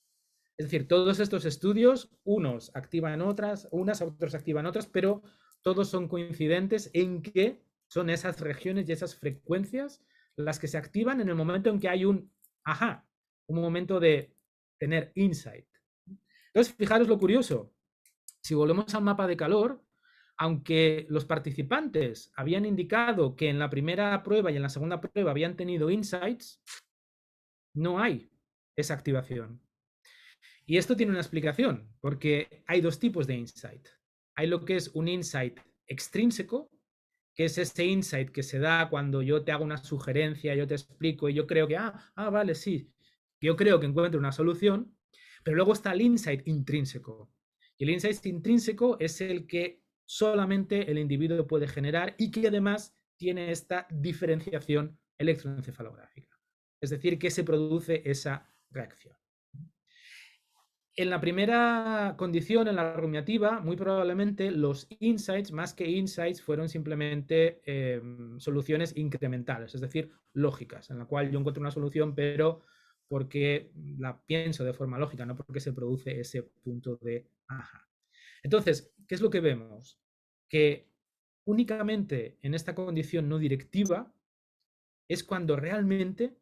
Es decir, todos estos estudios, unos activan otras, otros activan otras, pero todos son coincidentes en que son esas regiones y esas frecuencias las que se activan en el momento en que hay un ajá, un momento de tener insight. Entonces, fijaros lo curioso. Si volvemos al mapa de calor, aunque los participantes habían indicado que en la primera prueba y en la segunda prueba habían tenido insights, no hay esa activación. Y esto tiene una explicación, porque hay dos tipos de insight. Hay lo que es un insight extrínseco, que es ese insight que se da cuando yo te hago una sugerencia, yo te explico y yo creo que, vale, sí, yo creo que encuentro una solución, pero luego está el insight intrínseco. Y el insight intrínseco es el que solamente el individuo puede generar y que además tiene esta diferenciación electroencefalográfica. Es decir, que se produce esa reacción. En la primera condición, en la rumiativa, muy probablemente los insights, más que insights, fueron simplemente soluciones incrementales, es decir, lógicas, en la cual yo encuentro una solución, pero porque la pienso de forma lógica, no porque se produce ese punto de ajá. Entonces, ¿qué es lo que vemos? Que únicamente en esta condición no directiva es cuando realmente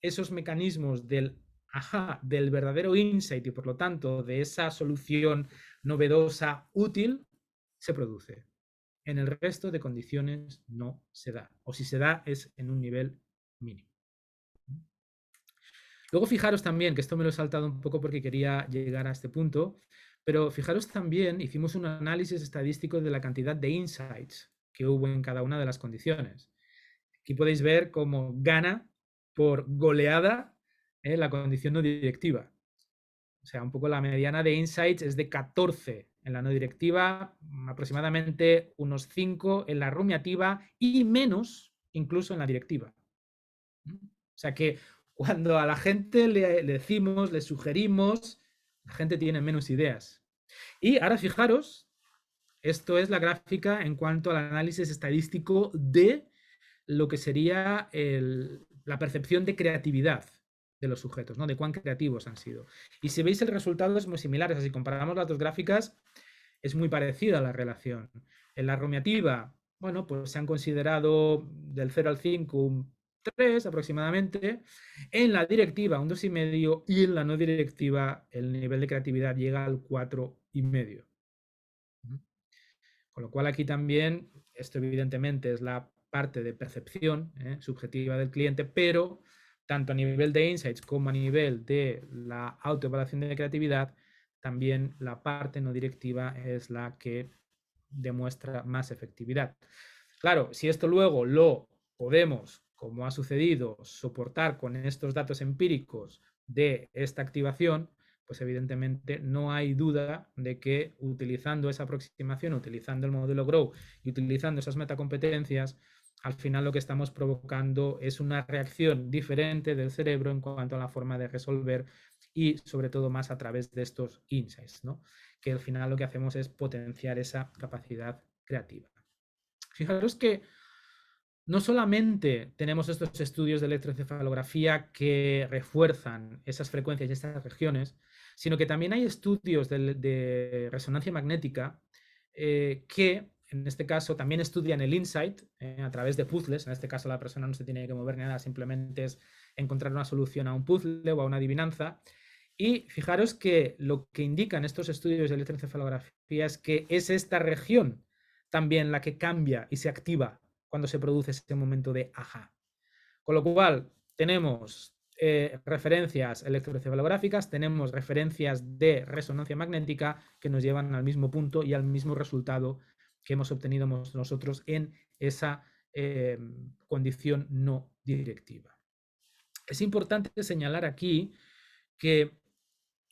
esos mecanismos del ajá, del verdadero insight y por lo tanto de esa solución novedosa, útil, se produce. En el resto de condiciones no se da. O si se da es en un nivel mínimo. Luego fijaros también, que esto me lo he saltado un poco porque quería llegar a este punto, pero fijaros también, hicimos un análisis estadístico de la cantidad de insights que hubo en cada una de las condiciones. Aquí podéis ver cómo gana por goleada la condición no directiva. O sea, un poco la mediana de insights es de 14 en la no directiva, aproximadamente unos 5 en la rumiativa y menos incluso en la directiva. O sea que cuando a la gente le decimos, le sugerimos, la gente tiene menos ideas. Y ahora fijaros, esto es la gráfica en cuanto al análisis estadístico de lo que sería la percepción de creatividad de los sujetos, ¿no? De cuán creativos han sido. Y si veis el resultado es muy similar, o sea, si comparamos las dos gráficas, es muy parecida la relación. En la rumiativa, bueno, pues se han considerado del 0 al 5 un 3 aproximadamente, en la directiva un 2,5 y en la no directiva el nivel de creatividad llega al 4,5. Con lo cual aquí también, esto evidentemente es la parte de percepción subjetiva del cliente, pero tanto a nivel de insights como a nivel de la autoevaluación de creatividad, también la parte no directiva es la que demuestra más efectividad. Claro, si esto luego lo podemos, como ha sucedido, soportar con estos datos empíricos de esta activación, pues evidentemente no hay duda de que utilizando esa aproximación, utilizando el modelo Grow y utilizando esas metacompetencias, al final lo que estamos provocando es una reacción diferente del cerebro en cuanto a la forma de resolver y sobre todo más a través de estos insights, ¿no? Que al final lo que hacemos es potenciar esa capacidad creativa. Fijaros que no solamente tenemos estos estudios de electroencefalografía que refuerzan esas frecuencias y estas regiones, sino que también hay estudios de resonancia magnética que, en este caso, también estudian el insight a través de puzzles. En este caso, la persona no se tiene que mover ni nada, simplemente es encontrar una solución a un puzzle o a una adivinanza. Y fijaros que lo que indican estos estudios de electroencefalografía es que es esta región también la que cambia y se activa cuando se produce ese momento de ajá. Con lo cual, tenemos referencias electroencefalográficas, tenemos referencias de resonancia magnética que nos llevan al mismo punto y al mismo resultado que hemos obtenido nosotros en esa condición no directiva. Es importante señalar aquí que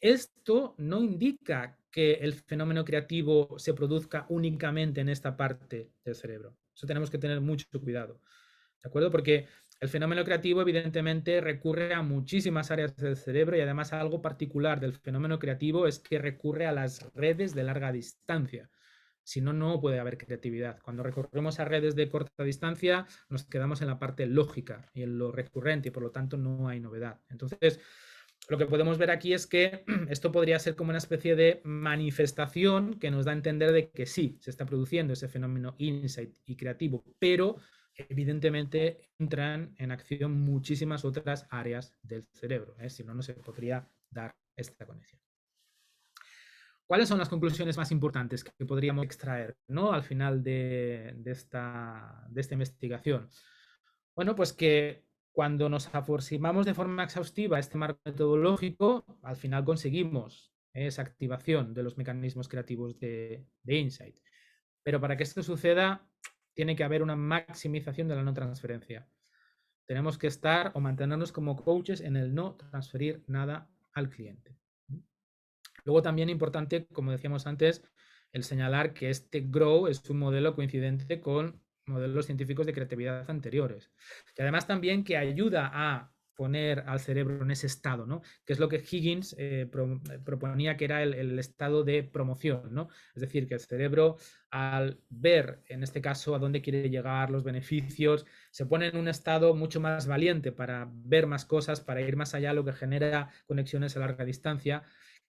esto no indica que el fenómeno creativo se produzca únicamente en esta parte del cerebro. Eso tenemos que tener mucho cuidado, ¿de acuerdo? Porque el fenómeno creativo evidentemente recurre a muchísimas áreas del cerebro y además algo particular del fenómeno creativo es que recurre a las redes de larga distancia. Si no, no puede haber creatividad. Cuando recurrimos a redes de corta distancia, nos quedamos en la parte lógica y en lo recurrente y por lo tanto no hay novedad. Entonces, lo que podemos ver aquí es que esto podría ser como una especie de manifestación que nos da a entender de que sí, se está produciendo ese fenómeno insight y creativo, pero evidentemente entran en acción muchísimas otras áreas del cerebro, ¿eh? Si no, no se podría dar esta conexión. ¿Cuáles son las conclusiones más importantes que podríamos extraer, ¿no?, al final de esta investigación? Bueno, pues que cuando nos aproximamos de forma exhaustiva a este marco metodológico, al final conseguimos esa activación de los mecanismos creativos de Insight. Pero para que esto suceda, tiene que haber una maximización de la no transferencia. Tenemos que estar o mantenernos como coaches en el no transferir nada al cliente. Luego también importante, como decíamos antes, el señalar que este GROW es un modelo coincidente con modelos científicos de creatividad anteriores. Y además también que ayuda a poner al cerebro en ese estado, ¿no?, que es lo que Higgins proponía que era el estado de promoción, ¿no? Es decir, que el cerebro, al ver, en este caso, a dónde quiere llegar, los beneficios, se pone en un estado mucho más valiente para ver más cosas, para ir más allá, lo que genera conexiones a larga distancia,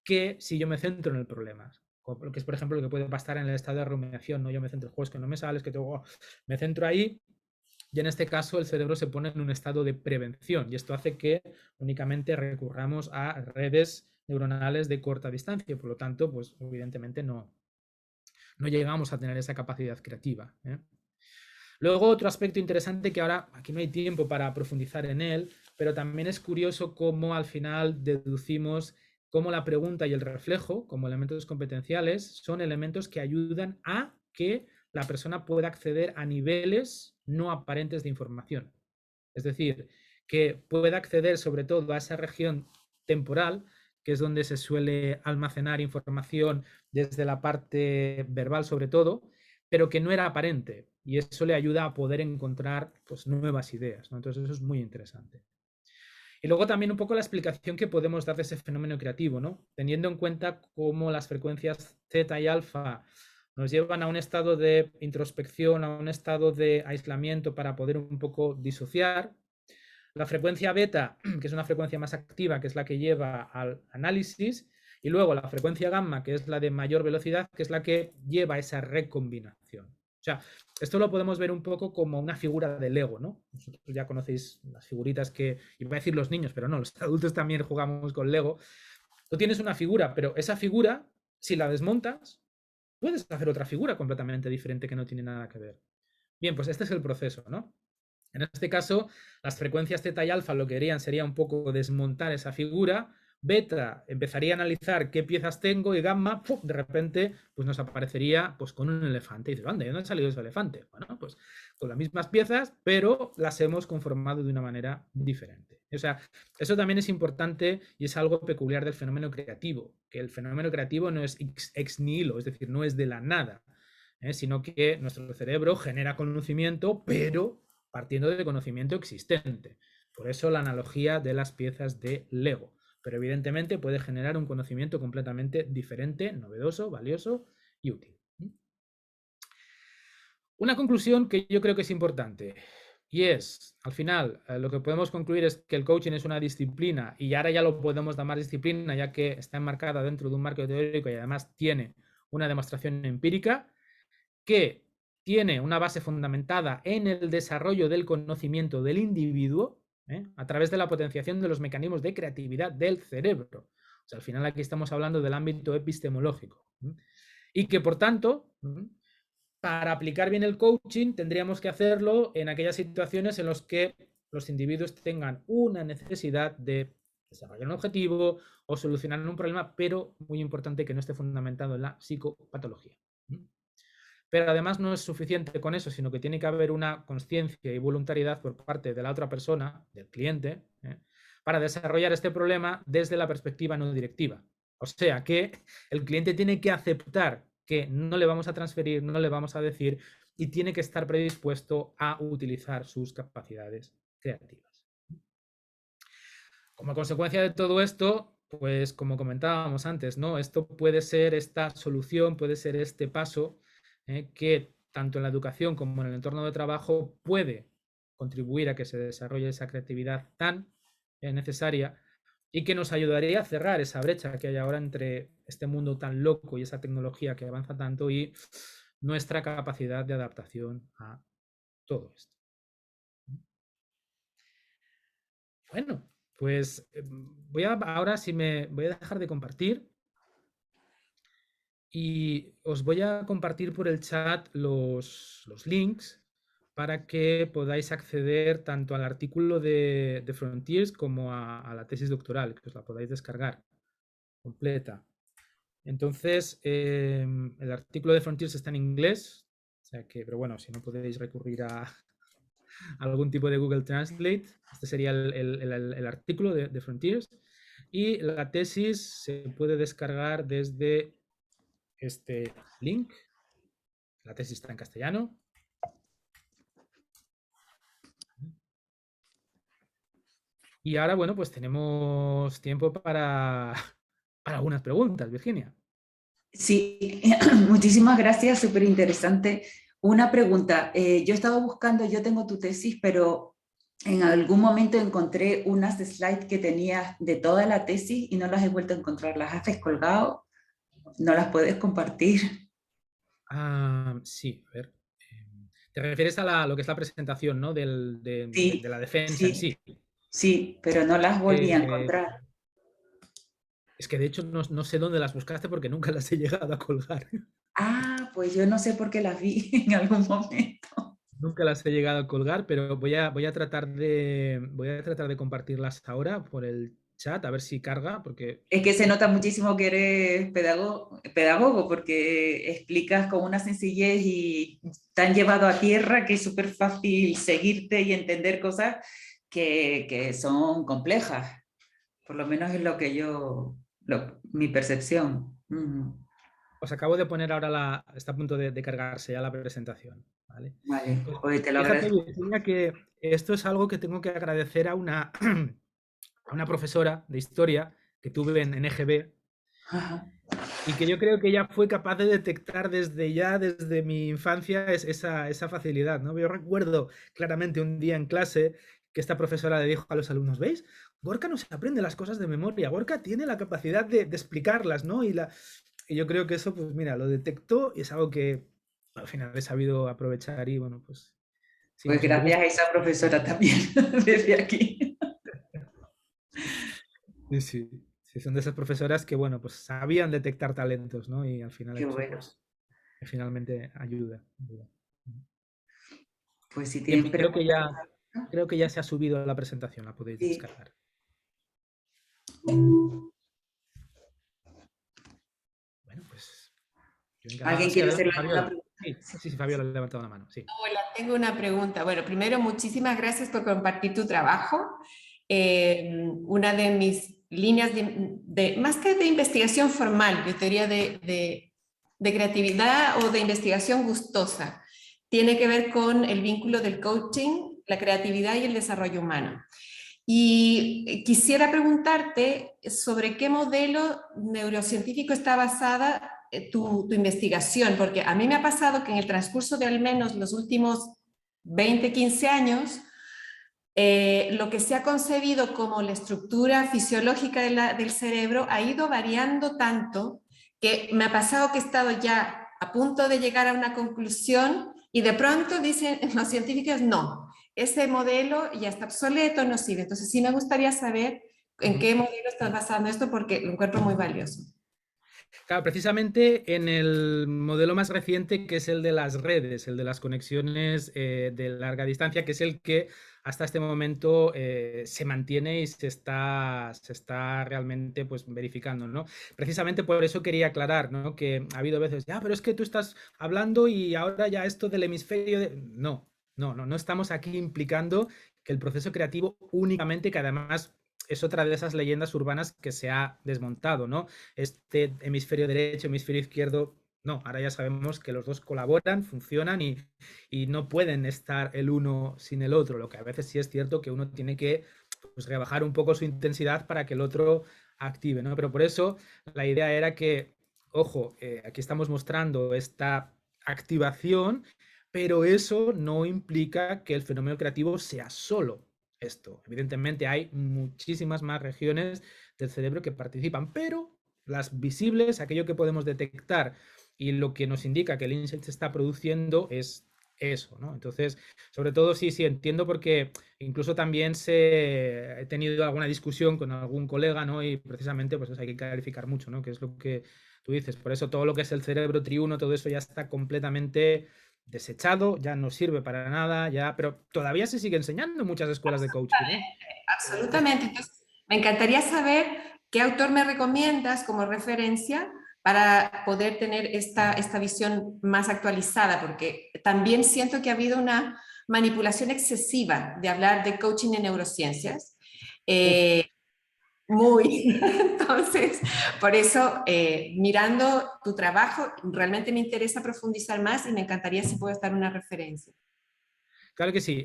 que si yo me centro en el problema. Que es, por ejemplo, lo que puede pasar en el estado de rumiación, ¿no? Yo me centro en juegos que no me sales, que tengo, me centro ahí, y en este caso el cerebro se pone en un estado de prevención y esto hace que únicamente recurramos a redes neuronales de corta distancia, por lo tanto, pues evidentemente no llegamos a tener esa capacidad creativa, ¿eh? Luego, otro aspecto interesante que ahora aquí no hay tiempo para profundizar en él, pero también es curioso cómo al final deducimos cómo la pregunta y el reflejo, como elementos competenciales, son elementos que ayudan a que la persona pueda acceder a niveles no aparentes de información. Es decir, que pueda acceder sobre todo a esa región temporal, que es donde se suele almacenar información desde la parte verbal sobre todo, pero que no era aparente. Y eso le ayuda a poder encontrar, pues, nuevas ideas, ¿no? Entonces eso es muy interesante. Y luego también un poco la explicación que podemos dar de ese fenómeno creativo, ¿no? Teniendo en cuenta cómo las frecuencias theta y alfa nos llevan a un estado de introspección, a un estado de aislamiento para poder un poco disociar. La frecuencia beta, que es una frecuencia más activa, que es la que lleva al análisis, y luego la frecuencia gamma, que es la de mayor velocidad, que es la que lleva a esa recombinación. O sea, esto lo podemos ver un poco como una figura de Lego, ¿no? Vosotros ya conocéis las figuritas que, iba a decir los niños, pero no, los adultos también jugamos con Lego. Tú tienes una figura, pero esa figura, si la desmontas, puedes hacer otra figura completamente diferente que no tiene nada que ver. Bien, pues este es el proceso, ¿no? En este caso, las frecuencias teta y alfa lo que harían sería un poco desmontar esa figura, beta empezaría a analizar qué piezas tengo y gamma, ¡pum!, de repente pues nos aparecería pues con un elefante. Y dices, ¿dónde? ¿De dónde ha salido ese elefante? Bueno, pues con las mismas piezas, pero las hemos conformado de una manera diferente. O sea, eso también es importante y es algo peculiar del fenómeno creativo, que el fenómeno creativo no es ex nihilo, es decir, no es de la nada, sino que nuestro cerebro genera conocimiento, pero partiendo de conocimiento existente. Por eso la analogía de las piezas de Lego. Pero evidentemente puede generar un conocimiento completamente diferente, novedoso, valioso y útil. Una conclusión que yo creo que es importante, y es, al final, lo que podemos concluir es que el coaching es una disciplina, y ahora ya lo podemos llamar disciplina, ya que está enmarcada dentro de un marco teórico y además tiene una demostración empírica, que tiene una base fundamentada en el desarrollo del conocimiento del individuo, a través de la potenciación de los mecanismos de creatividad del cerebro. O sea, al final aquí estamos hablando del ámbito epistemológico. Y que, por tanto, para aplicar bien el coaching tendríamos que hacerlo en aquellas situaciones en las que los individuos tengan una necesidad de desarrollar un objetivo o solucionar un problema, pero muy importante que no esté fundamentado en la psicopatología. Pero además no es suficiente con eso, sino que tiene que haber una conciencia y voluntariedad por parte de la otra persona, del cliente, para desarrollar este problema desde la perspectiva no directiva. O sea que el cliente tiene que aceptar que no le vamos a transferir, no le vamos a decir, y tiene que estar predispuesto a utilizar sus capacidades creativas. Como consecuencia de todo esto, pues como comentábamos antes, ¿no? Esto puede ser esta solución, puede ser este paso que tanto en la educación como en el entorno de trabajo puede contribuir a que se desarrolle esa creatividad tan necesaria y que nos ayudaría a cerrar esa brecha que hay ahora entre este mundo tan loco y esa tecnología que avanza tanto y nuestra capacidad de adaptación a todo esto. Bueno, pues ahora sí me voy a dejar de compartir y os voy a compartir por el chat los links para que podáis acceder tanto al artículo de Frontiers como a la tesis doctoral, que os la podáis descargar completa. Entonces, el artículo de Frontiers está en inglés, o sea que, pero bueno, si no podéis recurrir a algún tipo de Google Translate, este sería el artículo de Frontiers, y la tesis se puede descargar desde este link. La tesis está en castellano. Y ahora, bueno, pues tenemos tiempo para algunas preguntas, Virginia. Sí, muchísimas gracias, súper interesante. Una pregunta, yo estaba buscando, yo tengo tu tesis, pero en algún momento encontré unas slides que tenías de toda la tesis y no las he vuelto a encontrar. ¿Las has descolgado? ¿No las puedes compartir? Sí, a ver. Te refieres a lo que es la presentación, ¿no? Sí, De la defensa en sí, sí. sí, pero no las volví a Eh, encontrar. es que de hecho no sé dónde las buscaste porque nunca las he llegado a colgar. Ah, pues yo no sé por qué las vi en algún momento. Nunca las he llegado a colgar, pero voy a tratar de compartirlas ahora por el chat, a ver si carga, porque Es que se nota muchísimo que eres pedagogo porque explicas con una sencillez y tan llevado a tierra que es súper fácil seguirte y entender cosas que son complejas. Por lo menos es lo que mi percepción. os acabo de poner ahora está a punto de cargarse ya la presentación, ¿vale? Vale, Pues oye, te lo fíjate, agradezco. Virginia, que esto es algo que tengo que agradecer a una profesora de historia que tuve en EGB Ajá. y que yo creo que ella fue capaz de detectar desde mi infancia esa facilidad, ¿no? Yo recuerdo claramente un día en clase que esta profesora le dijo a los alumnos, ¿veis? Gorka no se aprende las cosas de memoria, Gorka tiene la capacidad de explicarlas, ¿no? Y yo creo que eso, pues mira, lo detectó y es algo que al final he sabido aprovechar y bueno, pues sí, Pues me gracias gusta. a esa profesora también desde aquí. Sí, sí, sí, son de esas profesoras que, bueno, pues sabían detectar talentos, ¿no? Y al final Qué eso, bueno. pues, finalmente ayuda. Pues si Y en tienen fin, preguntas. creo que ya se ha subido la presentación, la podéis Sí. descargar. Bueno, pues yo encantado. ¿Alguien Sí, quiere hacerle adelante, alguna Fabiola. pregunta? Sí, Fabiola le ha levantado la mano, sí. Hola, tengo una pregunta. Bueno, primero, muchísimas gracias por compartir tu trabajo. Una de mis líneas más que de investigación formal, de teoría de creatividad o de investigación gustosa, tiene que ver con el vínculo del coaching, la creatividad y el desarrollo humano. Y quisiera preguntarte sobre qué modelo neurocientífico está basada tu investigación, porque a mí me ha pasado que en el transcurso de al menos los últimos 20, 15 años, lo que se ha concebido como la estructura fisiológica del cerebro ha ido variando tanto que me ha pasado que he estado ya a punto de llegar a una conclusión y de pronto dicen los científicos no, ese modelo ya está obsoleto, no sirve. Entonces sí me gustaría saber en qué modelo estás basando esto porque lo encuentro muy valioso. Claro, precisamente en el modelo más reciente, que es el de las redes, el de las conexiones de larga distancia, que es el que hasta este momento se mantiene y se está realmente pues, verificando, ¿no? Precisamente por eso quería aclarar, ¿no? Que ha habido veces, pero es que tú estás hablando y ahora ya esto del hemisferio... No estamos aquí implicando que el proceso creativo únicamente, que además es otra de esas leyendas urbanas que se ha desmontado, ¿no? Este hemisferio derecho, hemisferio izquierdo, No, ahora ya sabemos que los dos colaboran, funcionan y no pueden estar el uno sin el otro, lo que a veces sí es cierto que uno tiene que pues, rebajar un poco su intensidad para que el otro active, ¿no? Pero por eso la idea era que, ojo, aquí estamos mostrando esta activación, pero eso no implica que el fenómeno creativo sea solo esto. Evidentemente hay muchísimas más regiones del cerebro que participan, pero las visibles, aquello que podemos detectar y lo que nos indica que el insight se está produciendo es eso, ¿no? Entonces, sobre todo sí, entiendo porque incluso también he tenido alguna discusión con algún colega, ¿no? Y precisamente pues hay que clarificar mucho, ¿no? Que es lo que tú dices. Por eso todo lo que es el cerebro triuno, todo eso ya está completamente desechado, ya no sirve para nada, ya, pero todavía se sigue enseñando en muchas escuelas de coaching, ¿eh? Absolutamente. Entonces, me encantaría saber qué autor me recomiendas como referencia para poder tener esta visión más actualizada, porque también siento que ha habido una manipulación excesiva de hablar de coaching en neurociencias. Muy. Entonces, por eso, mirando tu trabajo, realmente me interesa profundizar más y me encantaría si puedes dar una referencia. Claro que sí.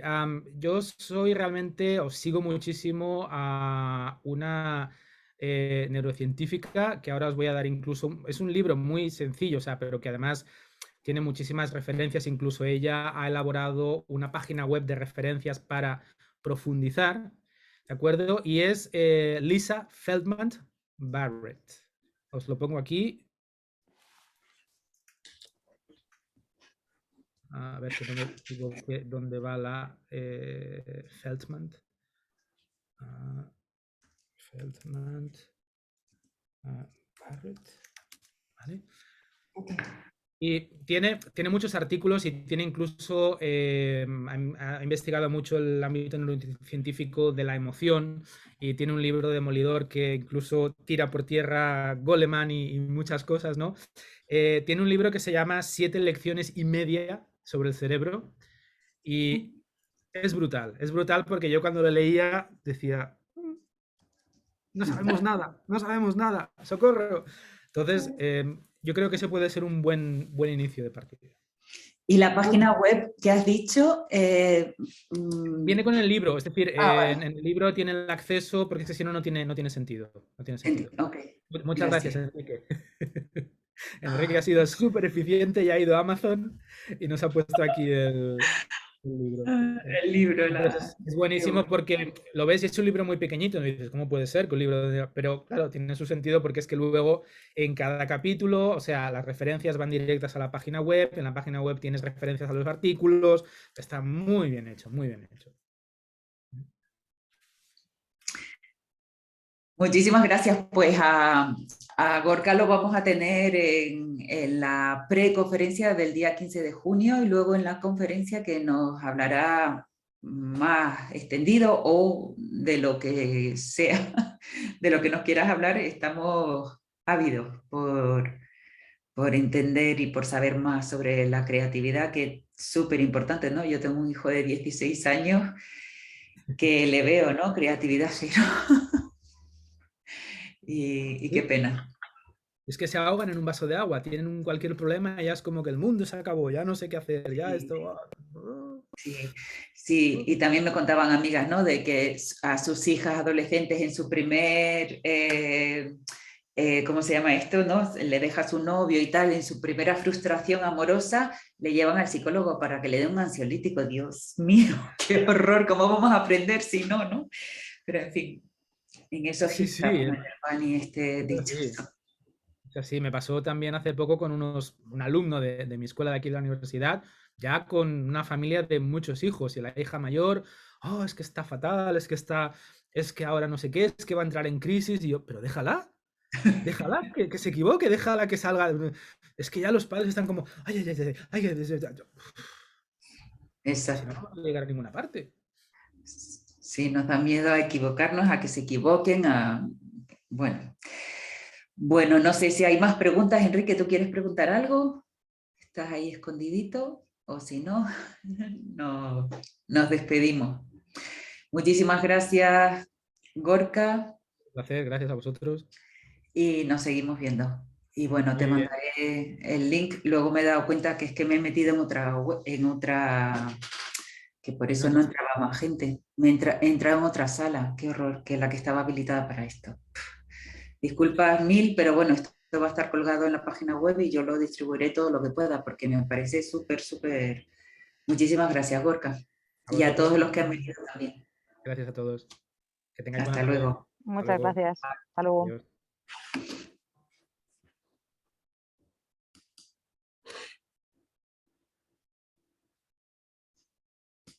Yo soy realmente, os sigo muchísimo a una neurocientífica que ahora os voy a dar incluso, es un libro muy sencillo, o sea, pero que además tiene muchísimas referencias, incluso ella ha elaborado una página web de referencias para profundizar, ¿de acuerdo? Y es Lisa Feldman Barrett. Os lo pongo aquí. A ver que no me equivoque dónde va la Feldman. Feldman Barrett. ¿Vale? Okay. Y tiene muchos artículos y tiene incluso, ha investigado mucho el ámbito neurocientífico de la emoción y tiene un libro demolidor que incluso tira por tierra Goleman y muchas cosas, ¿no? Tiene un libro que se llama 7 lecciones y media sobre el cerebro y es brutal porque yo cuando lo leía decía, no sabemos nada, socorro. Entonces, yo creo que ese puede ser un buen inicio de partida. ¿Y la página web que has dicho? Viene con el libro, es decir, vale. en el libro tiene el acceso, porque es que si no, no tiene sentido. No tiene sentido. Okay. Muchas gracias, Gracias. Enrique. Enrique ha sido súper eficiente y ha ido a Amazon y nos ha puesto aquí el libro. El libro, Entonces, es buenísimo porque lo ves y es un libro muy pequeñito y dices, ¿cómo puede ser que un libro de... Pero claro, tiene su sentido porque es que luego en cada capítulo, o sea, las referencias van directas a la página web, en la página web tienes referencias a los artículos, está muy bien hecho, muy bien hecho. Muchísimas gracias. Pues a Gorka lo vamos a tener en la preconferencia del día 15 de junio y luego en la conferencia que nos hablará más extendido o de lo que sea, de lo que nos quieras hablar. Estamos ávidos por entender y por saber más sobre la creatividad, que es súper importante, ¿no? Yo tengo un hijo de 16 años que le veo, ¿no? Creatividad cero. Y qué pena. Es que se ahogan en un vaso de agua, tienen cualquier problema y ya es como que el mundo se acabó, ya no sé qué hacer, ya esto... Sí, sí, y también me contaban amigas, ¿no? De que a sus hijas adolescentes en su primer, ¿cómo se llama esto? ¿No? Le deja a su novio y tal, en su primera frustración amorosa, le llevan al psicólogo para que le dé un ansiolítico. Dios mío, qué horror, ¿cómo vamos a aprender si no, no? Pero en fin, en eso Sí, estamos sí, en el pan y este dichoso. sí, me pasó también hace poco con un alumno de mi escuela de aquí de la universidad, ya con una familia de muchos hijos y la hija mayor, oh, es que está fatal, es que ahora no sé qué, es que va a entrar en crisis y yo, pero déjala que se equivoque, déjala que salga. Es que ya los padres están como, ay, ay, ay, ay, ay, ay, ay. Si no, Exacto. no vamos a llegar a ninguna parte. Sí, nos da miedo a equivocarnos, a que se equivoquen, bueno. Bueno, no sé si hay más preguntas. Enrique, ¿tú quieres preguntar algo? ¿Estás ahí escondidito? O si no, no, nos despedimos. Muchísimas gracias, Gorka, Un placer, gracias a vosotros. y nos seguimos viendo. Y bueno, te Muy bien. mandaré el link. Luego me he dado cuenta que es que me he metido en otra, que por eso no entraba más gente. He entrado en otra sala, qué horror, que es la que estaba habilitada para esto. Disculpas mil, pero bueno, esto va a estar colgado en la página web y yo lo distribuiré todo lo que pueda porque me parece súper, súper. Muchísimas gracias, Gorka. A Y a vosotros, todos los que han venido también. gracias a todos. Que tengáis buena Hasta tarde. luego. Hasta Muchas luego. gracias. Hasta luego. Adiós.